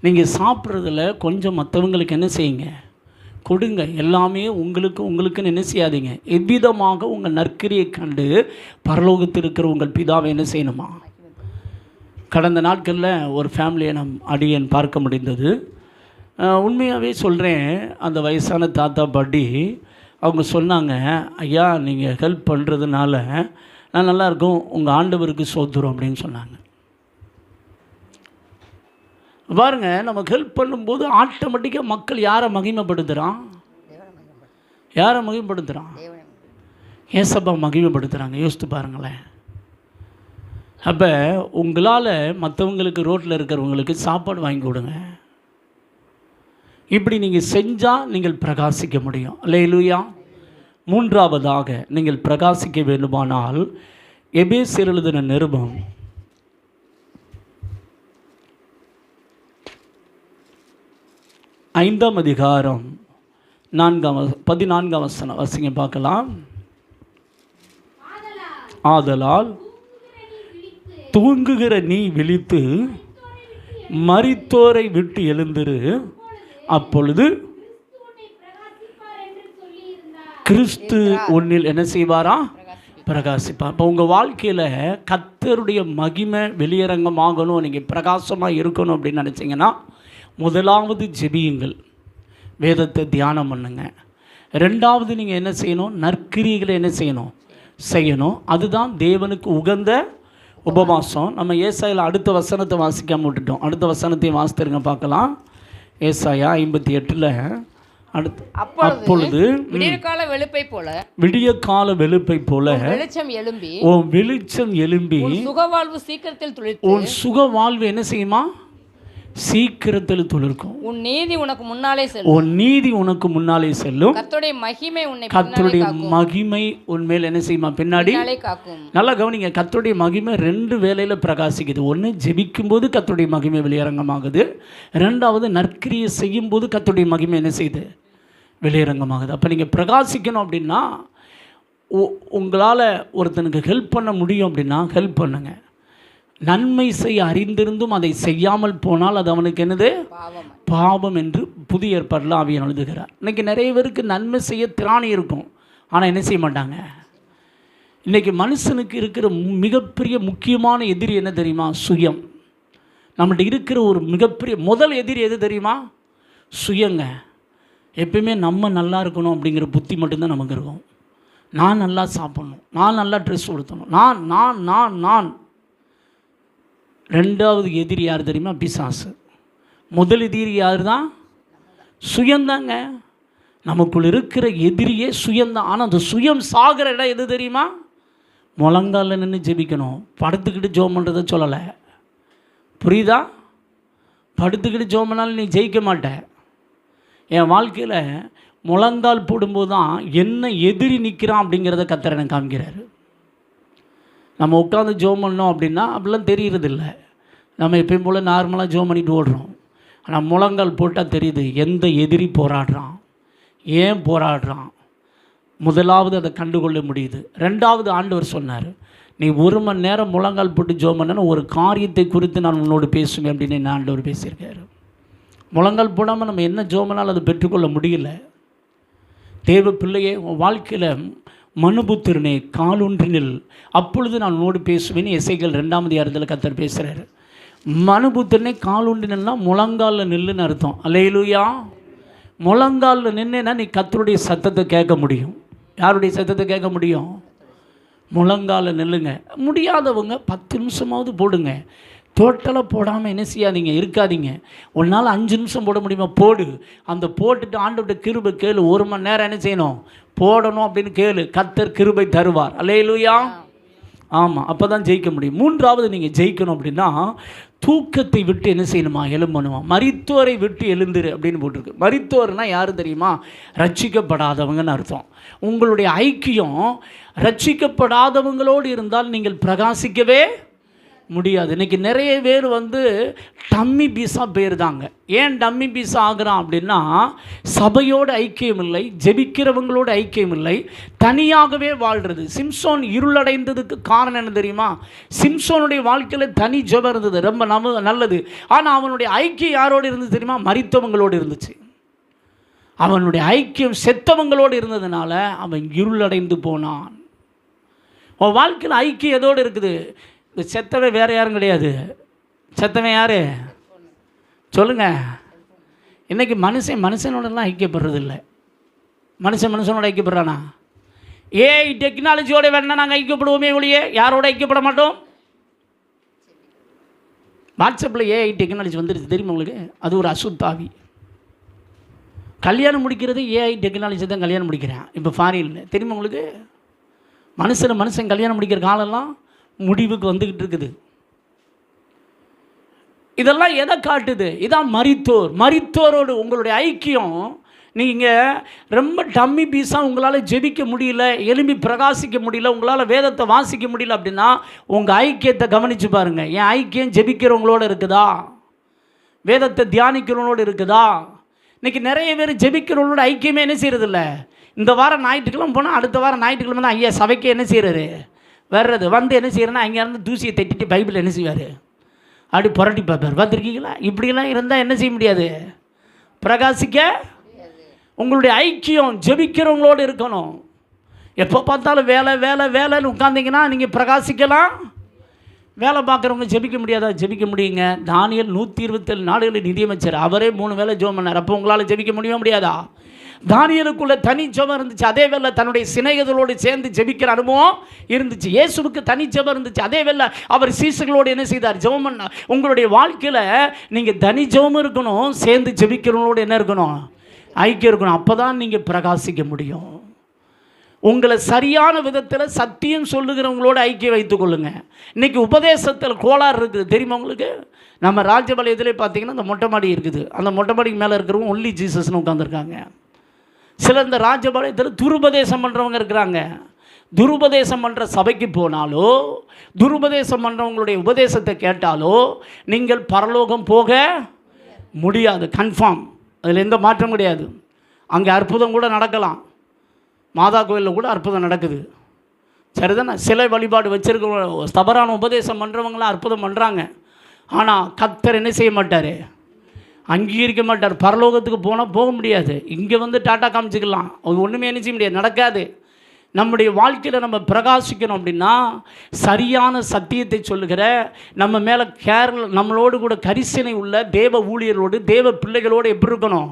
நீங்கள் சாப்பிட்றதில் கொஞ்சம் மற்றவங்களுக்கு என்ன செய்யுங்க? கொடுங்க. எல்லாமே உங்களுக்குன்னு என்ன செய்யாதீங்க. எவ்விதமாக உங்கள் நற்கிரியை கண்டு பரலோகத்தில் இருக்கிற உங்கள் பிதாவை என்ன செய்யணுமா? கடந்த நாட்களில் ஒரு ஃபேமிலியை அடியேன் பார்க்க முடிந்தது. உண்மையாகவே சொல்கிறேன், அந்த வயசான தாத்தா பாட்டி அவங்க சொன்னாங்க, ஐயா நீங்கள் ஹெல்ப் பண்ணுறதுனால நான் நல்லாயிருக்கும், உங்கள் ஆண்டவருக்கு சோத்துறோம் அப்படின்னு சொன்னாங்க. பாருங்கள், நமக்கு ஹெல்ப் பண்ணும்போது ஆட்டோமேட்டிக்காக மக்கள் யாரை மகிமைப்படுத்துகிறான்? யாரை மகிமைப்படுத்துகிறான்? ஏசப்பா மகிமைப்படுத்துகிறாங்க. யோசித்து பாருங்களேன். அப்போ உங்களால் மற்றவங்களுக்கு, ரோட்டில் இருக்கிறவங்களுக்கு சாப்பாடு வாங்கி கொடுங்க. இப்படி நீங்கள் செஞ்சால் நீங்கள் பிரகாசிக்க முடியும். அல்லேலூயா. மூன்றாவதாக நீங்கள் பிரகாசிக்க வேண்டுமானால் எபேசியர் எழுதின நிருபம் 5ஆம் அதிகாரம் 14ஆம் வசனம் வாசிங்க பார்க்கலாம். ஆதலால் தூங்குகிற நீ விழித்து மரித்தோரை விட்டு எழுந்திரு, அப்பொழுது கிறிஸ்து உன்னில் என்ன செய்வாரா? பிரகாசிப்பார். இப்போ உங்கள் வாழ்க்கையில் கர்த்தருடைய மகிமை வெளியரங்கமாகணும், நீங்கள் பிரகாசமாக இருக்கணும் அப்படின்னு நினச்சிங்கன்னா முதலாவது ஜெபியுங்கள், வேதத்தை தியானம் பண்ணுங்க. ரெண்டாவது நீங்கள் என்ன செய்யணும்? நற்கிரியைகளை என்ன செய்யணும். அதுதான் தேவனுக்கு உகந்த உபவாசம். நம்ம ஏசாயில் அடுத்த வசனத்தை வாசிக்காமல் விட்டுட்டோம். அடுத்த வசனத்தையும் வாசித்துருங்க பார்க்கலாம். ஏசாயா 58 அப்பொழுது விடிய கால வெளுப்பை போல வெளிச்சம் எழும்பி உன் சுக வாழ்வு என்ன செய்யுமா? சீக்கிரத்தில் துளிர்க்கும். உன் நீதி உனக்கு முன்னாலே செல்லும். கர்த்தருடைய மகிமை உன்மேல் என்ன செய்யுமா? பின்னாடி காக்கும். நல்லா கவனிங்க, கர்த்தருடைய மகிமை 2 வேளையில பிரகாசிக்குது. ஒன்று, ஜெபிக்கும் போது கர்த்தருடைய மகிமை வெளியரங்கமாகுது. ரெண்டாவது, நற்கிரியை செய்யும் போது கர்த்தருடைய மகிமை என்ன செய்யுது? வெளியரங்கமாகுது. அப்போ நீங்கள் பிரகாசிக்கணும் அப்படின்னா, உங்களால் ஒருத்தனுக்கு ஹெல்ப் பண்ண முடியும் அப்படின்னா ஹெல்ப் பண்ணுங்க. நன்மை செய்ய அறிந்திருந்தும் அதை செய்யாமல் போனால் அது அவனுக்கு என்னது? பாவம் என்று புதிய ஏற்பாட்டில் ஆவியானவர் எழுதுகிறார். இன்றைக்கி நிறைய பேருக்கு நன்மை செய்ய திராணி இருக்கும், ஆனால் என்ன செய்ய மாட்டாங்க. இன்றைக்கி மனுஷனுக்கு இருக்கிற மிகப்பெரிய முக்கியமான எதிரி என்ன தெரியுமா? சுயம். நம்மகிட்ட இருக்கிற ஒரு மிகப்பெரிய முதல் எதிரி எது தெரியுமா? சுயங்க. எப்பயுமே நம்ம நல்லா இருக்கணும் அப்படிங்கிற புத்தி மட்டும்தான் நமக்கு இருக்கும். நான் நல்லா சாப்பிட்ணும், நான் நல்லா ட்ரெஸ் கொடுத்தணும், நான். ரெண்டாவது எதிரி யார் தெரியுமா? பிசாசு. முதல் எதிரி யார் தான்? சுயந்தாங்க. நமக்குள் இருக்கிற எதிரியே சுயந்தான். ஆனால் அந்த சுயம் சாகிற இடம் எது தெரியுமா? முழங்கால நின்று ஜெபிக்கணும். படுத்துக்கிட்டு ஜெபம் பண்ணுறதை சொல்லலை, புரியுதா? படுத்துக்கிட்டு ஜெபம் பண்ணாலும் நீ ஜெயிக்க மாட்ட. என் வாழ்க்கையில் முழங்கால் போடும்போது தான் என்ன எதிரி நிற்கிறான் அப்படிங்கிறத கர்த்தர் எனக்கு காமிக்கிறாரு. நம்ம உட்காந்து ஜெபம் பண்ணோம் அப்படின்னா அப்படிலாம் தெரியறதில்ல. நம்ம எப்பயும் போல் நார்மலாக ஜெபம் பண்ணிட்டு ஓடுறோம். ஆனால் முழங்கால் போட்டால் தெரியுது எந்த எதிரி போராடுறான், ஏன் போராடுறான். முதலாவது அதை கண்டுகொள்ள முடியுது. ரெண்டாவது, ஆண்டவர் சொன்னார், நீ 1 மணி நேரம் முழங்கால் போட்டு ஜெபம் பண்ணனா ஒரு காரியத்தை குறித்து நான் உன்னோடு பேசுவேன் அப்படின்னு என்ன ஆண்டவர் பேசியிருக்காரு. முழங்கால் போடாமல் நம்ம என்ன ஜெபம் பண்ணாலும் அதை பெற்றுக்கொள்ள முடியல. தேவ பிள்ளையே, உன் வாழ்க்கையில் மனுபுத்திரனே காலொன்றினில் அப்பொழுது நான் உன்னோடு பேசுவேன். எசேக்கியேல் 2ஆம் அதிகாரத்தில் கர்த்தர் பேசுகிறாரு. மனுபுத்திரனே காலொன்றினா முழங்காலில் நில்லுன்னு அர்த்தம். அல்லேலூயா. முழங்காலில் நின்னா நீ கர்த்தருடைய சத்தத்தை கேட்க முடியும். யாருடைய சத்தத்தை கேட்க முடியும்? முழங்காலில் நில்லுங்க. முடியாதவங்க 10 நிமிஷமாவது போடுங்க. டோட்டலாக போடாமல் என்ன செய்யாதீங்க, இருக்காதீங்க. உன்னால் 5 நிமிஷம் போட முடியுமா? போடு. அந்த போட்டுட்டு ஆண்டவர்கிட்ட கிருபை கேளு. 1 மணி நேரம் என்ன செய்யணும்? போடணும் அப்படின்னு கேளு. கர்த்தர் கிருபை தருவார். அல்லேலூயா. ஆமாம், அப்போ தான் ஜெயிக்க முடியும். மூன்றாவது, நீங்கள் ஜெயிக்கணும் அப்படின்னா தூக்கத்தை விட்டு என்ன செய்யணுமா? எழும்பணுமா? மரித்தோரை விட்டு எழுந்துரு அப்படின்னு போட்டிருக்கு. மரித்தோர்னா யார் தெரியுமா? ரட்சிக்கப்படாதவங்கன்னு அர்த்தம். உங்களுடைய ஐக்கியம் ரட்சிக்கப்படாதவங்களோடு இருந்தால் நீங்கள் பிரகாசிக்கவே முடியாது. இன்றைக்கி நிறைய பேர் டம்மி பீஸாக போயிருந்தாங்க. ஏன் டம்மி பீஸாக ஆகிறான் அப்படின்னா, சபையோடு ஐக்கியம் இல்லை, ஜெபிக்கிறவங்களோட ஐக்கியம் இல்லை, தனியாகவே வாழ்கிறது. சிம்சோன் இருளடைந்ததுக்கு காரணம் என்ன தெரியுமா? சிம்சோனுடைய வாழ்க்கையில் தனி ஜெபம் இருந்தது, ரொம்ப நல்லது. ஆனால் அவனுடைய ஐக்கியம் யாரோடு இருந்தது தெரியுமா? மரித்தவங்களோடு இருந்துச்சு. அவனுடைய ஐக்கியம் செத்தவங்களோடு இருந்ததுனால அவன் இருளடைந்து போனான். உன் வாழ்க்கையில் ஐக்கியம் எதோடு இருக்குது? இந்த செத்தவன் வேறு யாரும் கிடையாது. செத்தவன் யார் சொல்லுங்கள்? இன்றைக்கி மனுஷனோடலாம் ஐக்கியப்படுறதில்லை. மனுஷனோட ஐக்கியப்படுறானா? ஏஐ டெக்னாலஜியோட வேணா நாங்கள் ஐக்கியப்படுவோமே ஒழிய யாரோட ஐக்கியப்பட மாட்டோம். வாட்ஸ்அப்பில் ஏஐ டெக்னாலஜி வந்துடுச்சு தெரியுமா உங்களுக்கு? அது ஒரு அசுத்தாவி. கல்யாணம் முடிக்கிறது ஏஐ டெக்னாலஜி தான் கல்யாணம் முடிக்கிறேன் இப்போ ஃபாரினில், தெரியுமா உங்களுக்கு? மனுஷன் கல்யாணம் முடிக்கிற காலம்லாம் முடிவுக்கு வந்துக்கிட்டு இருக்குது. இதெல்லாம் எதை காட்டுது? இதான் மரித்தோரோடு உங்களுடைய ஐக்கியம். நீங்கள் ரொம்ப டம்மி பீஸாக உங்களால் ஜெபிக்க முடியல, எலும்பி பிரகாசிக்க முடியல, உங்களால் வேதத்தை வாசிக்க முடியல அப்படின்னா உங்கள் ஐக்கியத்தை கவனித்து பாருங்கள். என் ஐக்கியம் ஜெபிக்கிறவங்களோட இருக்குதா? வேதத்தை தியானிக்கிறவங்களோடு இருக்குதா? இன்றைக்கி நிறைய பேர் ஜெபிக்கிறவங்களோட ஐக்கியமே என்ன செய்கிறதில்ல. இந்த வாரம் ஞாயிற்றுக்கிழமை போனால் அடுத்த வாரம் ஞாயிற்றுக்கிழமை தான் ஐயா சபைக்கு என்ன செய்கிறாரு வர்றது. வந்து என்ன செய்கிறேன்னா அங்கேருந்து தூசியை தட்டிட்டு பைபிள் என்ன செய்வார் அப்படி புரட்டி பார்ப்பார். பார்த்துருக்கீங்களா? இப்படிலாம் இருந்தால் என்ன செய்ய முடியாது, பிரகாசிக்க. உங்களுடைய ஐக்கியம் ஜெபிக்கிறவங்களோடு இருக்கணும். எப்போ பார்த்தாலும் வேலைன்னு உட்காந்திங்கன்னா நீங்கள் பிரகாசிக்கலாம். வேலை பார்க்குறவங்க ஜெபிக்க முடியாதா? ஜெபிக்க முடியுங்க. தானியேல் 127 நாடுகளின் நிதியமைச்சர், அவரே 3 வேளை ஜெபம் பண்ணார். அப்போ உங்களால் ஜெபிக்க முடியாதா? தானியேலுக்குள்ள தனி ஜெபம் இருந்துச்சு. அதே வேளை தன்னுடைய சிநேகிதர்களோடு சேர்ந்து ஜெபிக்கிற அனுபவம் இருந்துச்சு. இயேசுவுக்கு தனி ஜெபம் இருந்துச்சு. அதே வேளை அவர் சீசர்களோடு என்ன செய்தார்? ஜெபம் பண்ணார். உங்களுடைய வாழ்க்கையில் நீங்கள் தனி ஜெபம் இருக்கணும், சேர்ந்து ஜெபிக்கிறவங்களோடு என்ன இருக்கணும்? ஐக்கியம் இருக்கணும். அப்போ தான் நீங்கள் பிரகாசிக்க முடியும். உங்களை சரியான விதத்தில் சத்தியம் சொல்லுகிறவங்களோட ஐக்கியம் வைத்துக் கொள்ளுங்கள். இன்றைக்கி உபதேசத்தில் கோளாறு இருக்குது தெரியுமா உங்களுக்கு? நம்ம ராஜபாளையத்திலே பார்த்தீங்கன்னா அந்த மொட்டை மாடி இருக்குது. அந்த மொட்டை மாடிக்கு மேலே இருக்கிறவங்க ஒன்லி ஜீசஸ்னு உட்காந்துருக்காங்க. சில இந்த ராஜபாளையத்தில் துருபதேசம் பண்ணுறவங்க இருக்கிறாங்க. துருபதேசம் பண்ணுற சபைக்கு போனாலோ, துருபதேசம் பண்ணுறவங்களுடைய உபதேசத்தை கேட்டாலோ நீங்கள் பரலோகம் போக முடியாது. கன்ஃபார்ம், அதில் எந்த மாற்றம் கிடையாது. அங்கே அற்புதம் கூட நடக்கலாம். மாதா கோயிலில் கூட அற்புதம் நடக்குது, சரிதானே? சிலை வழிபாடு வச்சுருக்க தவறான உபதேசம் பண்ணுறவங்களாம் அற்புதம் பண்ணுறாங்க. ஆனால் கர்த்தர் என்ன செய்ய மாட்டார்? அங்கீகரிக்க மாட்டார். பரலோகத்துக்கு போனால் போக முடியாது. இங்கே வந்து டாட்டா காமிச்சிக்கலாம், அது ஒன்றுமே என்ன செய்ய முடியாது, நடக்காது. நம்முடைய வாழ்க்கையில் நம்ம பிரகாசிக்கணும் அப்படின்னா சரியான சத்தியத்தை சொல்லுகிற நம்ம மேலே நம்மளோடு கூட கரிசனை உள்ள தேவ ஊழியர்களோடு தேவ பிள்ளைகளோடு எப்படி இருக்கணும்?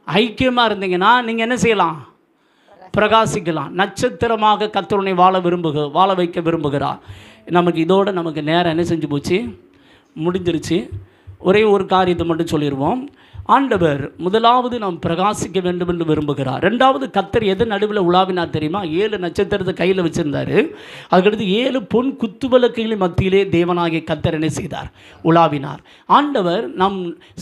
ஐக்கியமாக இருந்தீங்கன்னா நீங்கள் என்ன செய்யலாம்? பிரகாசிக்கலாம். நட்சத்திரமாக கர்த்தர் வாழ வைக்க விரும்புகிறார். நமக்கு இதோட நமக்கு நேரம் என்ன செஞ்சு போச்சு, முடிஞ்சிருச்சு. ஒரே ஒரு காரியத்தை மட்டும் சொல்லிடுவோம். ஆண்டவர் முதலாவது நாம் பிரகாசிக்க வேண்டும் என்று விரும்புகிறார். ரெண்டாவது கர்த்தர் எது நடுவில் உலாவினார் தெரியுமா? 7 நட்சத்திரத்தை கையில் வச்சுருந்தார். அதுக்கடுத்து 7 பொன் குத்துவிளக்குகளின் மத்தியிலே தேவனாகிய கர்த்தர் என்ன செய்தார்? உலாவினார். ஆண்டவர் நம்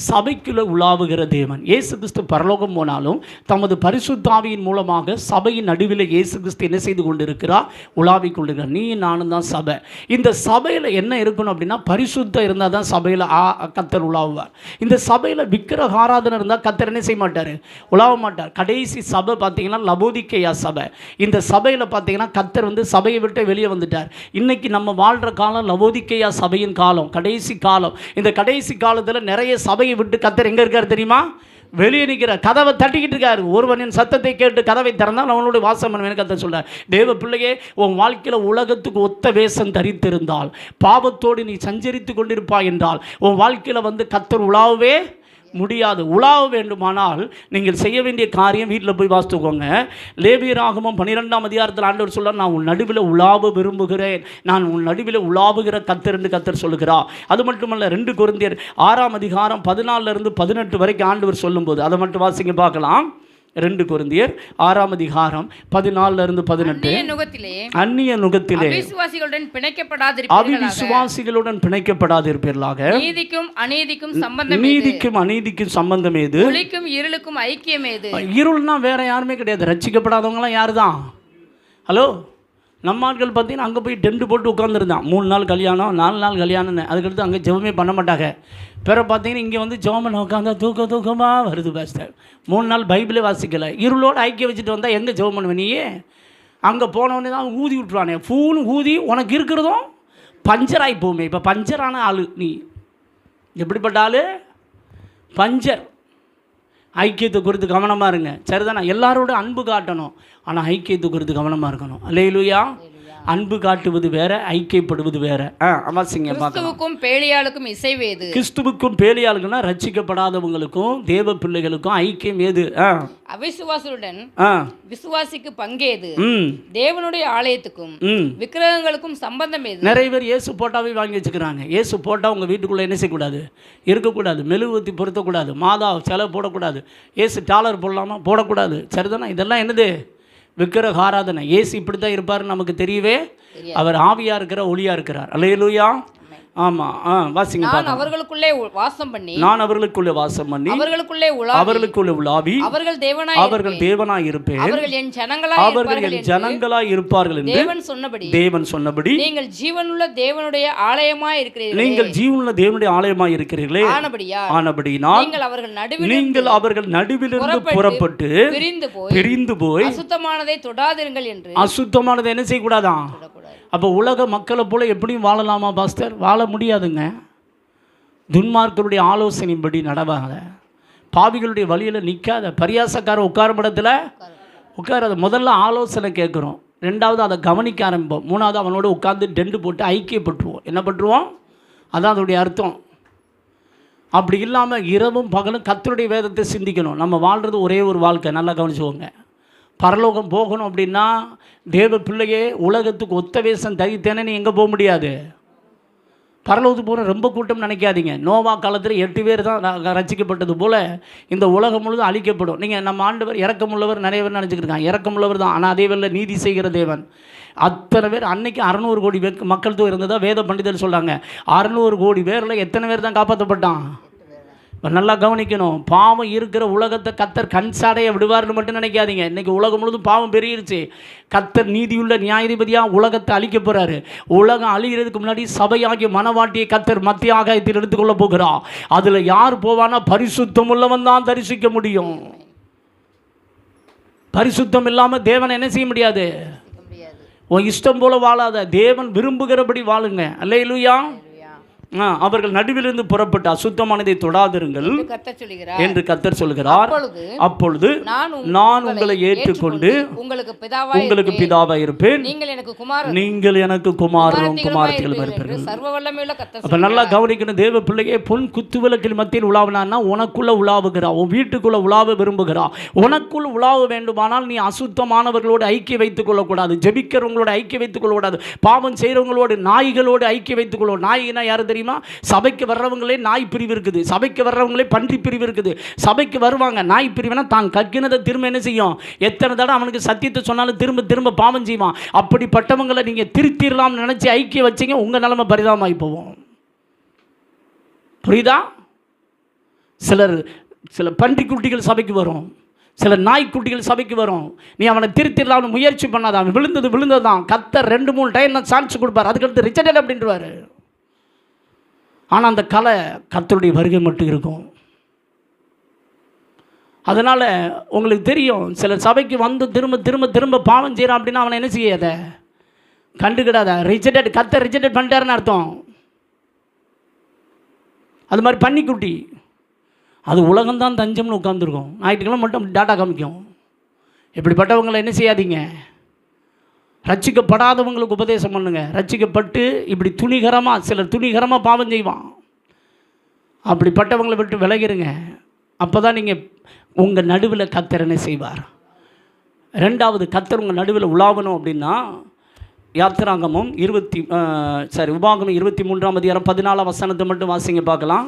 சபைக்குள்ளே உலாவுகிற தேவன். இயேசு கிறிஸ்து பரலோகம் போனாலும் தமது பரிசுத்தாவியின் மூலமாக சபையின் நடுவில் இயேசு கிறிஸ்து என்ன செய்து கொண்டிருக்கிறார்? உலாவிக் கொண்டிருக்கிறார். நீ நானும் தான் சபை. இந்த சபையில் என்ன இருக்கணும் அப்படின்னா பரிசுத்தம் இருந்தால் தான் சபையில் கர்த்தர் உலாவுவார். இந்த சபையில் விக்கிரக ஆராதனை இருந்தால் கர்த்தர் என்ன செய்ய மாட்டார்? உலாவ மாட்டார். கடைசி சபை பார்த்தீங்கன்னா லவோதிக்கேயா சபை. இந்த சபையில் பார்த்தீங்கன்னா கர்த்தர் வந்து சபையை விட்டு வெளியே வந்துட்டார். இன்றைக்கி நம்ம வாழ்கிற காலம் லவோதிக்கேயா சபையின் காலம், கடைசி காலம். இந்த கடைசி காலத்தில் நிறைய சபையை விட்டு கர்த்தர் எங்கே இருக்கார் தெரியுமா? வெளியே நிற்கிறார். கதவை தட்டிக்கிட்டு இருக்காரு. ஒருவனின் சத்தத்தை கேட்டு கதவை திறந்தால் அவனுடைய வாசம் பண்ணுவேன் கர்த்தர் சொல்றார். தேவ பிள்ளையே, உன் வாழ்க்கையில் உலகத்துக்கு ஒத்த வேஷம் தரித்திருந்தால், பாவத்தோடு நீ சஞ்சரித்து கொண்டிருப்பாய் என்றால் உன் வாழ்க்கையில் வந்து கர்த்தர் உலாவவே முடியாது. உலாவ வேண்டுமானால் நீங்கள் செய்ய வேண்டிய காரியம் வீட்டில் போய் வாசித்துக்கோங்க. லேவியராகமம் 12ஆம் அதிகாரத்தில் ஆண்டவர் சொல்றார், நான் உன் நடுவில் உலாவ விரும்புகிறேன், நான் உன் நடுவில் உலாவுகிற கர்த்தர் என்று கர்த்தர் சொல்லுகிறார். அது மட்டுமல்ல, 2 கொரிந்தியர் 6ஆம் அதிகாரம் 14 18 வரைக்கும் ஆண்டவர் சொல்லும்போது அதை மட்டும் வாசிங்க பார்க்கலாம். 2 கொரிந்தியர் 6ஆம் அதிகாரம் 14 18. அந்நிய நுகத்திலே அவிசுவாசிகளுடன் பிணைக்கப்படாதிருப்பீர்களாக. நீதிக்கும் அநீதிக்கும் சம்பந்தம் ஏது? ஒளிக்கும் இருளுக்கும் ஐக்கியம் ஏது? இருள்னா வேற யாருமே கிடையாது, ரட்சிக்கப்படாதவங்களாம் யாரு தான்? ஹலோ, நம்ம ஆட்கள் பார்த்தீங்கன்னா அங்கே போய் டென்ட் போட்டு உட்காந்துருந்தான். 3 நாள் கல்யாணம், 4 நாள் கல்யாணம்னு. அதுக்கடுத்து அங்கே ஜெபமே பண்ண மாட்டாங்க. பிற பார்த்தீங்கன்னா இங்கே வந்து ஜெபம் உட்காந்தா தூக்கமாக வருது பாஸ்டர். 3 நாள் பைபிளே வாசிக்கலை. இருளோடு ஐக்கியம் வச்சுட்டு வந்தால் எங்கே ஜெபம் பண்ணுவேன்? நீயே அங்கே போனவொடனே தான் ஊதி விட்டுருவானே, ஃபூன்னு ஊதி உனக்கு இருக்கிறதும் பஞ்சர் ஆகி போகுமே. இப்போ பஞ்சரான ஆள் நீ, எப்படிப்பட்ட ஆள்? பஞ்சர். ஐக்கியத்தை குறித்து கவனமாக இருங்க, சரிதானே? எல்லாரோட அன்பு காட்டணும், ஆனால் ஐக்கியத்தை குறித்து கவனமாக இருக்கணும். அல்லேலூயா. அன்பு காட்டுவது வேற, ஐக்கியப்படுவது வேற. வாசிங்க பார்க்கலாம். கிறிஸ்துவுக்கும் பேலியாளுக்கும் இசைவேது. கிறிஸ்துவுக்கும் பேலியாளுக்குன்னா ரட்சிக்கப்படாதவங்களுக்கும் தேவ பிள்ளைகளுக்கும் ஐக்கியம் ஏது? அவிசுவாசியுடன் விசுவாசிக்கு பங்கேது. தேவனுடைய ஆலயத்துக்கும் விக்கிரகங்களுக்கும் சம்பந்தம் ஏது? நிறைய பேர் இயேசு போட்டாவே வாங்கி வச்சுக்கிறாங்க. இயேசு போட்டா உங்க வீட்டுக்குள்ள என்ன செய்யக்கூடாது? இருக்கக்கூடாது. மெழுகுவர்த்தி பொருத்தக்கூடாது. மாதா சிலை போடக்கூடாது. இயேசு டாலர் போடலாமா? போடக்கூடாது. சரிதானா? இதெல்லாம் என்னது? விக்கிரக ஆராதனை. இயேசு இப்படி தான் இருப்பாருன்னு நமக்கு தெரியவே. அவர் ஆவியா இருக்கிற, ஒளியா இருக்கிறார். அல்லேலூயா. ஆமா. வாசிங்க. நான் அவர்களுக்குள்ளே வாசம் பண்ணி அவர்களுக்குள்ளே உலாவி அவர்கள் தேவனாய் இருப்பேன். அவர்கள் என் ஜனங்களாய் இருப்பார்கள் என்று தேவன் சொன்னபடி நீங்கள் ஜீவனுள்ள தேவனுடைய ஆலயமாய் இருக்கிறீர்களே. ஆனபடியால் நீங்கள் அவர்கள் நடுவிலிருந்து புறப்பட்டு பிரிந்து போய் அசுத்தமானதை தொடாதீர்கள் என்று. அசுத்தமானதை என்ன செய்யக்கூடாதான்? அப்போ உலக மக்களை போல எப்படியும் வாழலாமா பாஸ்டர்? வாழ முடியாதுங்க. துன்மார்க்கருடைய ஆலோசனையின்படி நடவாத, பாவிகளுடைய வழியில் நிற்காத, பரியாசக்கார உட்காரும் இடத்துல உட்காராத. முதல்ல ஆலோசனை கேட்குறோம், ரெண்டாவது அதை கவனிக்க ஆரம்பிப்போம், மூணாவது அவனோட உட்காந்து டெண்டு போட்டு ஐக்கியப்பட்டுருவோம். என்ன பண்ணுவோம்? அதான் அதோடைய அர்த்தம். அப்படி இல்லாமல் இரவும் பகலும் கர்த்தருடைய வேதத்தை சிந்திக்கணும். நம்ம வாழ்கிறது ஒரே ஒரு வாழ்க்கை. நல்லா கவனிச்சுக்கோங்க. பரலோகம் போகணும் அப்படின்னா தேவ பிள்ளையே உலகத்துக்கு ஒத்த வேஷம் தரித்தேனே நீ எங்கே போக முடியாது. பரலோகத்துக்கு போகிற ரொம்ப கூட்டம் நினைக்காதீங்க. நோவா காலத்தில் 8 பேர் தான் ரசிக்கப்பட்டது போல் இந்த உலகம் முழுதும் அழிக்கப்படும். நீங்கள் நம்ம ஆண்டவர் இரக்கமுள்ளவர் நிறைய பேர் நினச்சிக்கிட்டு இருக்காங்க. இரக்கமுள்ளவர் தான், ஆனால் அதே வேளை நீதி செய்கிற தேவன். அத்தனை பேர் அன்னைக்கு 600 கோடி மக்கள் தொகை இருந்ததா வேத பண்டிதர் சொல்கிறாங்க. 600 கோடி பேரில் எத்தனை பேர் தான் காப்பாற்றப்பட்டான்? நல்லா கவனிக்கணும். பாவம் இருக்கிற உலகத்தை கர்த்தர் கண்சாடைய விடுவார்னு மட்டும் நினைக்காதீங்க. இன்றைக்கி உலகம் முழுதும் பாவம் பெருகிருச்சு. கர்த்தர் நீதியுள்ள நியாயாதிபதியாக உலகத்தை அழிக்க போகிறாரு. உலகம் அழிகிறதுக்கு முன்னாடி சபையாகிய மனவாட்டியை கர்த்தர் மத்திய ஆகாயத்தில் எடுத்துக்கொள்ள போகிறார். அதில் யார் போவானா? பரிசுத்தம் உள்ளவன் தான் தரிசிக்க முடியும். பரிசுத்தம் இல்லாமல் தேவனை என்ன செய்ய முடியாது. உன் இஷ்டம் போல வாழாத, தேவன் விரும்புகிறபடி வாழுங்க. அல்லேலூயா. அவர்கள் நடுவிலிருந்து புறப்பட்டு அசுத்தமானதை தொடாதிருங்கள் என்று கர்த்தர் சொல்கிறார். அப்பொழுது நான் உங்களை ஏற்றுக்கொண்டு உங்களுக்கு பிதாவாய் இருப்பேன், நீங்கள் எனக்கு குமாரரும் குமாரத்திலும் இருப்பீர்கள். அப்ப நல்லா கவனிக்கணும். தேவ பிள்ளையே, பொன் குத்துவிளக்கில் மத்தியில் உலாவினா உனக்குள்ள உலாவுகிறா, உன் வீட்டுக்குள்ள உலாவ விரும்புகிறா. உனக்குள் உலாவ வேண்டுமானால் நீ அசுத்தமானவர்களோடு ஐக்கிய வைத்துக் கொள்ளக்கூடாது, ஜெபிக்கிறவங்களோட ஐக்கிய வைத்துக் கொள்ளக்கூடாது, பாவம் செய்கிறவங்களோடு நாய்களோடு ஐக்கிய வைத்துக் கொள்ள. நாய்னா யாரு தெரியுமா? சபைக்கு வர்றவங்களே நாய் பிரிவு இருக்குது, சபைக்கு வர்றவங்களே பன்றி பிரிவு இருக்குது. சபைக்கு வருவாங்க, நாய் பிரிவுனா தான் கக்கினதை திரும்ப என்ன செய்யும்? எத்தனை தடவை அவனுக்கு சத்தியத்தை சொன்னாலும் திரும்ப திரும்ப பாவம் செய்வான். அப்படிப்பட்டவங்களை நீங்கள் திருத்திடலாம் நினச்சி ஐக்கிய வச்சிங்க, உங்கள் நிலைமை பரிதாபமாகி போவோம். புரியுதா? சில பன்றிக்குட்டிகள் சபைக்கு வரும், சில நாய்க்குட்டிகள் சபைக்கு வரும். நீ அவனை திருத்திடலாம்னு முயற்சி பண்ணாதான், அவன் விழுந்தது தான். கர்த்தர் 2-3 டைம் தான் சான்ஸ் கொடுப்பார், அதுக்கடுத்து ரிஜெக்டட் அப்படின்றவாரு. ஆனால் அந்த கலை கர்த்தருடைய வருகை மட்டும் இருக்கும். அதனால் உங்களுக்கு தெரியும், சில சபைக்கு வந்து திரும்ப திரும்ப திரும்ப பாவம் செய்கிறான் அப்படின்னா அவனை என்ன செய்யாத, கண்டுக்கிடாத. ரிஜெக்டட், கர்த்தர் ரிஜெக்டட் பண்ணிட்டாருன்னு அர்த்தம். அது மாதிரி பன்னிக்குட்டி, அது உலகம்தான் தஞ்சம்னு உட்காந்துருக்கும். ஞாயிற்றுக்கிழமை மட்டும் டாட்டா காமிக்கும். இப்படிப்பட்டவங்களை என்ன செய்யாதீங்க. ரட்சிக்கப்படாதவங்களுக்கு உபதேசம் பண்ணுங்க. ரட்சிக்கப்பட்டு இப்படி சிலர் துணிகரமாக பாவம் செய்வான். அப்படிப்பட்டவங்களை விட்டு விலகிருங்க. அப்போ தான் நீங்கள் உங்கள் நடுவில் கர்த்தர் என்ன செய்வார். ரெண்டாவது, கர்த்தர் உங்கள் நடுவில் உலாவணும் அப்படின்னா யாத்திராகமம் உபாகமம் 23ஆம் அதிகாரம் 14ஆம் வசனத்தை மட்டும் வாசிங்க பார்க்கலாம்.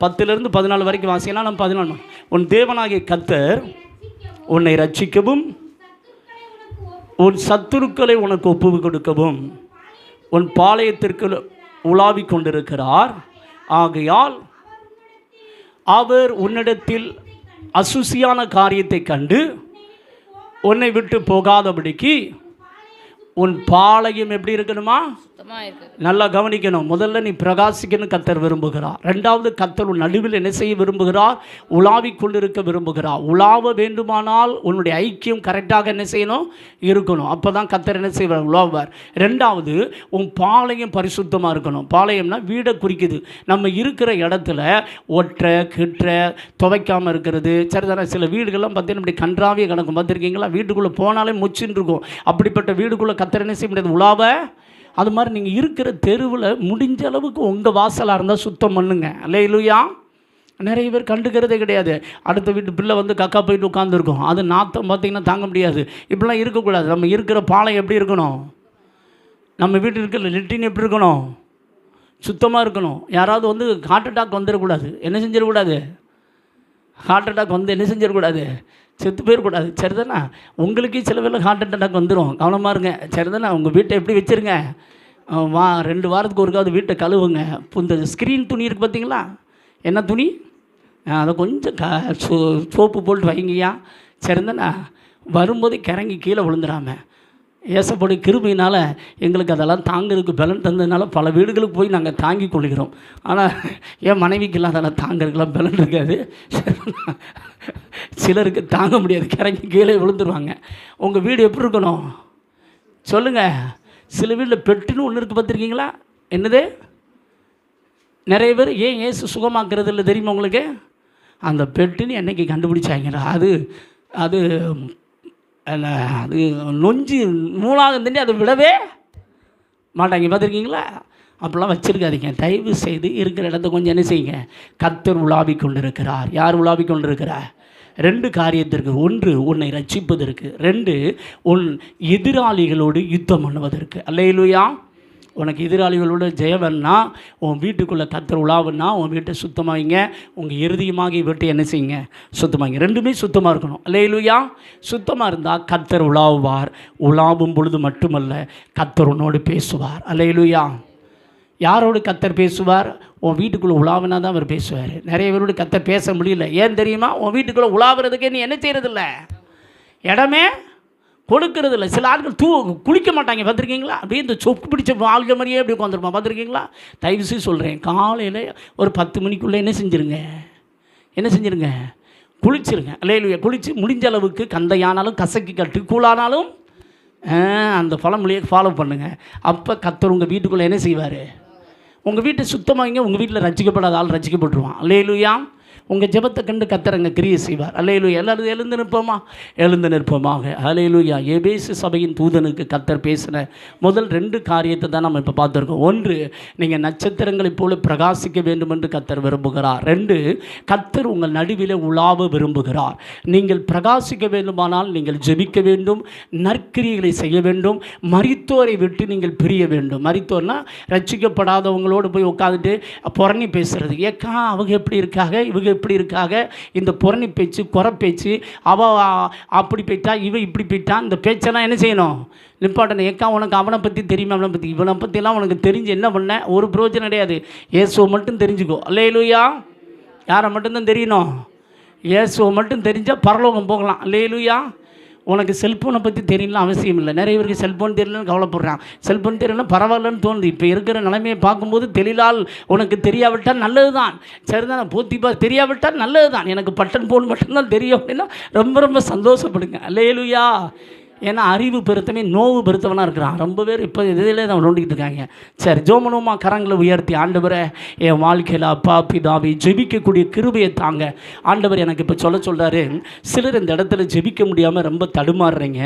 10லிருந்து 14 வரைக்கும் வாசிக்கலாம். நம்ம 14. உன் தேவனாகிய கர்த்தர் உன்னை ரட்சிக்கவும் உன் சத்துருக்களை உனக்கு ஒப்பு கொடுக்கவும் உன் பாளையத்திற்கு உலாவிக் கொண்டிருக்கிறார். ஆகையால் அவர் உன்னிடத்தில் அசுசியான காரியத்தை கண்டு உன்னை விட்டு போகாதபடிக்கு உன் பாளையம் எப்படி இருக்கணுமா? நல்லா கவனிக்கணும். முதல்ல நீ பிரகாசிக்கணும் கர்த்தர் விரும்புகிறார். ரெண்டாவது, கர்த்தர் உன் நடுவில் என்ன செய்ய விரும்புகிறார்? உலாவிக் கொண்டிருக்க விரும்புகிறார். உலாவ வேண்டுமானால் உன்னுடைய ஐக்கியம் கரெக்டாக என்ன செய்யணும்? இருக்கணும். அப்போ தான் கர்த்தர் என்ன செய்வார்? உலாவார். ரெண்டாவது, உன் பாளையம் பரிசுத்தமாக இருக்கணும். பாளையம்னா வீடை குறிக்குது. நம்ம இருக்கிற இடத்துல ஒற்றை கிற்ற துவைக்காமல் இருக்கிறது. சரிதான? சில வீடுகள்லாம் பார்த்தீங்கன்னா இப்படி கன்றாவிய கிடக்கும். பார்த்துருக்கீங்களா? வீட்டுக்குள்ளே போனாலே முச்சின்னு இருக்கும். அப்படிப்பட்ட வீடுக்குள்ளே கர்த்தர் என்ன செய்ய முடியாது, உலாவ. அது மாதிரி நீங்கள் இருக்கிற தெருவில் முடிஞ்ச அளவுக்கு உங்கள் வாசலாக இருந்தால் சுத்தம் பண்ணுங்க. அல்லேலூயா. நிறைய பேர் கண்டுக்கிறதே கிடையாது. அடுத்த வீட்டு பிள்ளை வந்து கக்கா போயிட்டு உட்காந்துருக்கோம், அது நாத்தம் பார்த்திங்கன்னா தாங்க முடியாது. இப்படிலாம் இருக்கக்கூடாது. நம்ம இருக்கிற பாலம் எப்படி இருக்கணும், நம்ம வீட்டில் இருக்கிற லெட்டின் எப்படி இருக்கணும், சுத்தமாக இருக்கணும். யாராவது வந்து ஹார்ட் அட்டாக் வந்துடக்கூடாது, என்ன செஞ்சிடக்கூடாது, ஹார்ட் அட்டாக் வந்து என்ன செஞ்சிடக்கூடாது, செத்து போயிடக்கூடாது. சரிதானே? உங்களுக்கே சில வேளை ஹார்ட் அட்டாக் வந்துடும், கவனமாக இருங்க. சரிதானே? உங்கள் வீட்டை எப்படி வச்சுருங்க, 2 வாரத்துக்கு ஒருக்காவது வீட்டை கழுவுங்க. இந்த ஸ்க்ரீன் துணி இருக்குது பார்த்தீங்களா, என்ன துணி, அதை கொஞ்சம் சோப்பு போட்டு வைங்கய்யா. சரிதானே? வரும்போது கிறங்கி கீழே விழுந்துடாமல். ஏசப்படி கிருபையினால் எங்களுக்கு அதெல்லாம் தாங்கிறதுக்கு பலன் தந்ததுனால பல வீடுகளுக்கு போய் நாங்கள் தாங்கி கொள்கிறோம். ஆனால் என் மனைவிக்கெல்லாம் அதெல்லாம் தாங்கிறதுக்கெல்லாம் பலன் இருக்காது. சிலருக்கு தாங்க முடியாது, கிறங்கி கீழே விழுந்துருவாங்க. உங்கள் வீடு எப்படி இருக்கணும் சொல்லுங்கள். சில வீட்டில் பெட்டுன்னு ஒன்று இருக்குது, பார்த்துருக்கீங்களா? என்னது? நிறைய பேர் ஏன் ஏசு சுகமாக்குறது இல்லை தெரியுமா உங்களுக்கு? அந்த பெட்டுன்னு என்னைக்கு கண்டுபிடிச்சாங்களா, அது அது அது நொஞ்சி நூலாக தண்டி அதை விடவே மாட்டாங்க, பார்த்துருக்கீங்களா? அப்படிலாம் வச்சுருக்காதீங்க. தயவு செய்து இருக்கிற இடத்த கொஞ்சம் என்ன செய்யுங்க. கர்த்தர் உலாவிக் கொண்டிருக்கிறார். யார் உலாவிக் கொண்டிருக்கிறார்? 2 காரியத்திற்கு. 1 உன்னை ரட்சிப்பதற்கு, 2 உன் எதிராளிகளோடு யுத்தம் பண்ணுவதற்கு. அல்லேலூயா. உனக்கு எதிராளிகளோட ஜெயவன்னா உன் வீட்டுக்குள்ளே கர்த்தர் உலாவுன்னா உன் வீட்டை சுத்தமாகிங்க. உங்கள் இறுதியமாக வீட்டை என்ன செய்யுங்க, சுத்தமாகிங்க. 2மே சுத்தமாக இருக்கணும். அல்லேலூயா. சுத்தமாக இருந்தால் கர்த்தர் உலாவுவார். உலாவும் பொழுது மட்டுமல்ல, கர்த்தர் உன்னோடு பேசுவார். அல்லேலூயா. யாரோடு கர்த்தர் பேசுவார்? உன் வீட்டுக்குள்ளே உலாவினா தான் அவர் பேசுவார். நிறைய பேரோடு கர்த்தர் பேச முடியல. ஏன் தெரியுமா? உன் வீட்டுக்குள்ளே உலாவுறதுக்கே நீ என்ன செய்கிறதில்ல, இடமே கொடுக்கறதில்ல. சில ஆட்கள் குளிக்க மாட்டாங்க, பார்த்துருக்கீங்களா? அப்படியே இந்த சொப்பு பிடிச்ச ஆள்கள் மாதிரியே அப்படி உட்காந்துருப்பான், பார்த்துருக்கீங்களா? தயவு செய்து சொல்கிறேன், காலையில் ஒரு 10 மணிக்குள்ளே என்ன செஞ்சுருங்க, குளிச்சிருங்க. அல்லேலூயா. குளித்து முடிஞ்ச அளவுக்கு கந்தையானாலும் கசக்கி கட்டு கூழானாலும் அந்த பழமொழியை ஃபாலோ பண்ணுங்கள். அப்போ கர்த்தர் உங்கள் வீட்டுக்குள்ளே என்ன செய்வார், உங்கள் வீட்டை சுத்தமாகிங்க. உங்கள் வீட்டில் ரசிக்கப்படாத ஆள் ரசிக்கப்பட்டுருவான். அல்லேலூயா. உங்கள் ஜெபத்தை கண்டு கர்த்தர் அங்கே கிரியை செய்வார். அல்லேலூயா. எல்லாரும் எழுந்து நிற்போமாக. அல்லேலூயா. எபேசு சபையின் தூதனுக்கு கர்த்தர் பேசின முதல் 2 காரியத்தை தான் நம்ம இப்போ பார்த்துருக்கோம். 1, நீங்கள் நட்சத்திரங்களைப் போல பிரகாசிக்க வேண்டும் என்று கர்த்தர் விரும்புகிறார். 2, கர்த்தர் உங்கள் நடுவில் உலாவ விரும்புகிறார். நீங்கள் பிரகாசிக்க வேண்டுமானால் நீங்கள் ஜெபிக்க வேண்டும், நற்கிரியைகளை செய்ய வேண்டும், மரித்தோரை விட்டு நீங்கள் பிரிய வேண்டும். மரித்தோர்னா ரட்சிக்கப்படாதவங்களோடு போய் உட்காந்துட்டு புரணி பேசுகிறது. ஏக்கா அவங்க எப்படி இருக்காங்க, இவங்க எப்படி இருக்காங்க, இந்த புரணி பேச்சு, குறை பேச்சு, அப்படி போயிட்டா இவ இப்படி போயிட்டா, இந்த பேச்செல்லாம் என்ன செய்யணும், நிப்பாட்டணும். ஏக்கா உனக்கு அவனை பற்றி தெரியுமா, அவனை பற்றி இவனை பற்றிலாம் உனக்கு தெரிஞ்சு என்ன பண்ண, ஒரு பிரயோஜனம் கிடையாது. இயேசுவை மட்டும் தெரிஞ்சுக்கோ. அல்லேலூயா. யாரை மட்டும்தான் தெரியணும், இயேசுவை மட்டும் தெரிஞ்சால் பரலோகம் போகலாம். அல்லேலூயா. உனக்கு செல்ஃபோனை பற்றி தெரியலாம் அவசியம் இல்லை. நிறைய பேருக்கு செல்ஃபோன் தெரியலன்னு கவலைப்படுறான். செல்ஃபோன் தெரியலன்னா பரவாயில்லன்னு தோணுது. இப்போ இருக்கிற நிலைமையை பார்க்கும்போது தெளிலால் உனக்கு தெரியாவிட்டால் நல்லது தான். சரிதான், போத்திப்பா தெரியாவிட்டால் நல்லது தான். எனக்கு பட்டன் ஃபோன் மட்டும்தான் தெரியும் அப்படின்னா ரொம்ப சந்தோஷப்படுங்க. அல்லேலூயா. ஏன்னா அறிவு பெருத்தமே நோவு பெருத்தவனாக இருக்கிறான். ரொம்ப பேர் இப்போ இதிலே தான் நோண்டிக்கிட்டு இருக்காங்க. சரி, ஜோமனுமா கரங்களை உயர்த்தி, ஆண்டவரே என் வாழ்க்கையில் அப்பா பிதாவை ஜெபிக்கக்கூடிய கிருபையை தாங்க. ஆண்டவர் எனக்கு இப்போ சொல்கிறாரு, சிலர் இந்த இடத்துல ஜெபிக்க முடியாமல் ரொம்ப தடுமாறுறீங்க.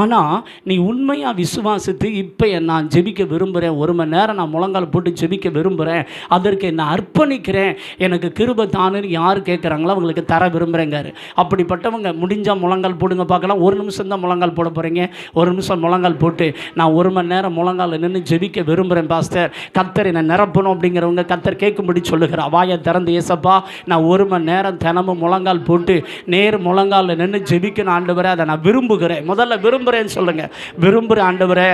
ஆனால் நீ உண்மையாக விசுவாசித்து இப்போ நான் ஜெபிக்க விரும்புகிறேன், 1 மணி நேரம் நான் முழங்கால் போட்டு ஜெபிக்க விரும்புகிறேன், அதற்கு என்ன அர்ப்பணிக்கிறேன், எனக்கு கிருபை தானுன்னு யார் கேட்குறாங்களோ அவங்களுக்கு தர விரும்புகிறேங்காரு. அப்படிப்பட்டவங்க முடிஞ்சால் முழங்கால் போடுங்க பார்க்கலாம். 1 நிமிஷம் தான் முழங்கால் போட போகிறீங்க. 1 நிமிஷம் முழங்கால் போட்டு நான் 1 மணி நேரம் முழங்கால் நின்று ஜெபிக்க விரும்புகிறேன் பாஸ்டர், கர்த்தர் என்னை நிரப்பணும் அப்படிங்கிறவங்க கர்த்தர் கேட்கும்படி சொல்லுகிறார். வாயை திறந்து, ஏசப்பா நான் 1 மணி நேரம் தினமும் முழங்கால் போட்டு நேர் முழங்காலில் நின்று ஜெபிக்கணும் ஆண்டவரே, அதை நான் விரும்புகிறேன். முதல்ல விரும்புகிறேன்னு சொல்லுங்கள். விரும்புகிறேன் ஆண்டவரே,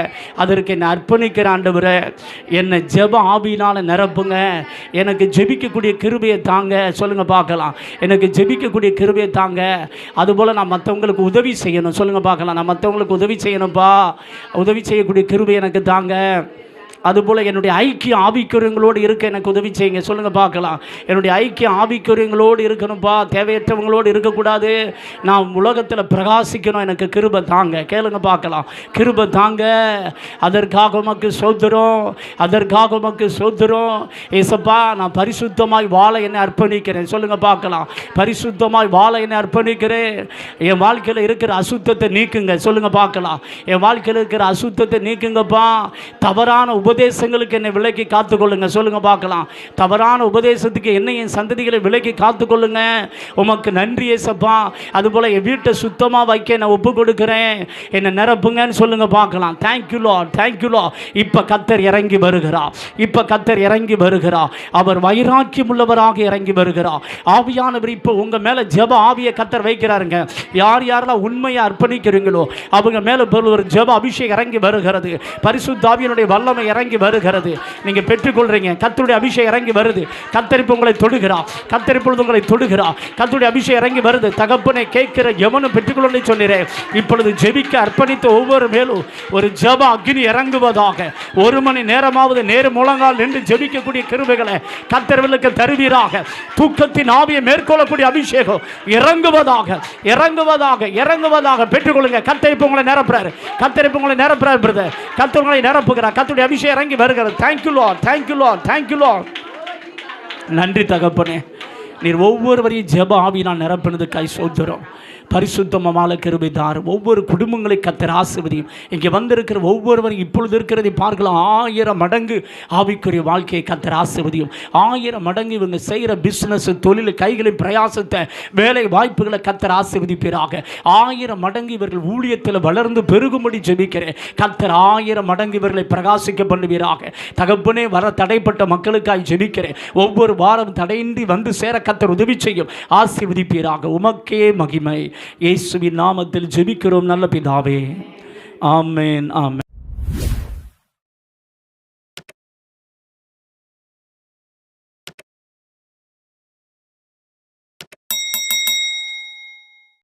அதற்கு என்னை அர்ப்பணிக்கிற ஆண்டவரே, என்னை ஜெப ஆவியினால் நிரப்புங்க, எனக்கு ஜெபிக்கக்கூடிய கிருபையை தாங்க. சொல்லுங்கள் பார்க்கலாம். எனக்கு ஜெபிக்கக்கூடிய கிருபையை தாங்க. அதுபோல் நான் மற்றவங்களுக்கு உதவி செய்யணும். சொல்லுங்கள் பார்க்கலாம். நான் மற்றவங்களுக்கு உதவி செய்யணும்ப்பா, உதவி செய்யக்கூடிய கிருபை எனக்கு தாங்க. அதுபோல் என்னுடைய ஐக்கிய ஆவிக்குரியங்களோடு இருக்க எனக்கு உதவி செய்யுங்க. சொல்லுங்கள் பார்க்கலாம். என்னுடைய ஐக்கிய ஆவிக்குரியங்களோடு இருக்கணும்ப்பா, தேவையற்றவங்களோடு இருக்கக்கூடாது. நான் உலகத்தில் பிரகாசிக்கணும், எனக்கு கிருபை தாங்க. கேளுங்க பார்க்கலாம். கிருபை தாங்க. அதற்காக உமக்கு ஸ்தோத்திரம், அதற்காக உமக்கு ஸ்தோத்திரம். ஏசப்பா, நான் பரிசுத்தமாய் வாழ என்னை அர்ப்பணிக்கிறேன். சொல்லுங்கள் பார்க்கலாம். பரிசுத்தமாய் வாழ என்னை அர்ப்பணிக்கிறேன். என் வாழ்க்கையில் இருக்கிற அசுத்தத்தை நீக்குங்க. சொல்லுங்கள் பார்க்கலாம். என் வாழ்க்கையில் இருக்கிற அசுத்தத்தை நீக்குங்கப்பா. தவறான உபதேசங்களுக்கு என்னை விலக்கி காத்துக்கொள்ளுங்க. சொல்லுங்கள் பார்க்கலாம். தவறான உபதேசத்துக்கு என்னை என் சந்ததிகளை விலக்கி காத்துக்கொள்ளுங்க. உமக்கு நன்றி ஏசப்பா. அதுபோல் என் வீட்டை சுத்தமாக வைக்க நான் ஒப்பு கொடுக்குறேன். என்னை நிரப்புங்கன்னு சொல்லுங்கள் பார்க்கலாம். Thank you Lord, thank you Lord. இப்போ கர்த்தர் இறங்கி வருகிறார். இப்போ கர்த்தர் இறங்கி வருகிறார். அவர் வைராக்கியம் உள்ளவராக இறங்கி வருகிறார். ஆவியானவர் இப்போ உங்கள் மேலே ஜெப ஆவியை கர்த்தர் வைக்கிறாருங்க. யார் யாரெல்லாம் உண்மையை அர்ப்பணிக்கிறீங்களோ அவங்க மேலே ஒரு ஜெப அபிஷேகம் இறங்கி வருகிறது. பரிசுத்த ஆவியினுடைய வல்லமை இறங்கி வருகிறது. நீங்கள் பெற்றுக்கொள்றீங்க. கர்த்தருடைய அபிஷேகம் இறங்கி வருது. கர்த்தர் இப்போ உங்களை தொடுகிறார். கர்த்தர் இப்பொழுது உங்களை தொடுகிறார். கர்த்தருடைய அபிஷேகம் இறங்கி வருது. தகப்பனை கேட்கிற எவனும் பெற்றுக்கொள்ளணும்னு சொன்னீரேன். இப்பொழுது ஜெபிக்க அர்ப்பணித்த ஒவ்வொரு மேலும் ஒரு ஜெப அக்னி இறங்குவதாக. 1 மணி நேரமாவது நேரு முழங்கால் நின்று ஜெபிக்கக்கூடிய கிருபைகளை கர்த்தர்களுக்கு தருவீராக. தூக்கத்தின் ஆவியை மேற்கொள்ளக்கூடிய அபிஷேகம் இறங்குவதாக, இறங்குவதாக, இறங்குவதாக. பெற்றுக்கொள்ளுங்க. கர்த்தர் இப்போ உங்களை நிரப்புறாரு. கர்த்தர் இப்போ உங்களை நிரப்புறாரு பிரதர். கர்த்தர் உங்களை நிரப்புகிறார். கர்த்தருடைய அபிஷேகம் இறங்கி வருகிறது. Thank you Lord, thank you Lord, thank you Lord. நன்றி தகப்பனே. நீர் ஒவ்வொருவரையும் ஜெப ஆவி நான் நிரப்பினதுக்காய் ஸ்தோத்திரம். பரிசுத்தமான கிருபை தாரும். ஒவ்வொரு குடும்பங்களை கர்த்தர் ஆசீர்வதியும். இங்கே வந்திருக்கிற ஒவ்வொருவரும் இப்பொழுது இருக்கிறதை பார்க்கலாம். 1000 மடங்கு ஆவிக்குரிய வாழ்க்கையை கர்த்தர் ஆசீர்வதியும். 1000 மடங்கு இவங்க செய்கிற பிஸ்னஸ், தொழில், கைகளின் பிரயாசத்தை, வேலை வாய்ப்புகளை கர்த்தர் ஆசீர்வதிப்பீராக. 1000 மடங்கு இவர்கள் ஊழியத்தில் வளர்ந்து பெருகும்படி ஜெபிக்கிறேன். கர்த்தர் 1000 மடங்கு இவர்களை பிரகாசிக்க பண்ணுவீராக. தகப்பனே, வர தடைப்பட்ட மக்களுக்காய் ஜெபிக்கிறேன். ஒவ்வொரு வாரம் தடையின்றி வந்து சேர கர்த்தர் உதவி செய்யும். ஆசீர்வதிப்பீராக. உமக்கே மகிமை. இயேசுவின் நாமத்தில் ஜெபிக்கிறோம் நல்ல பிதாவே. ஆமென், ஆமென்.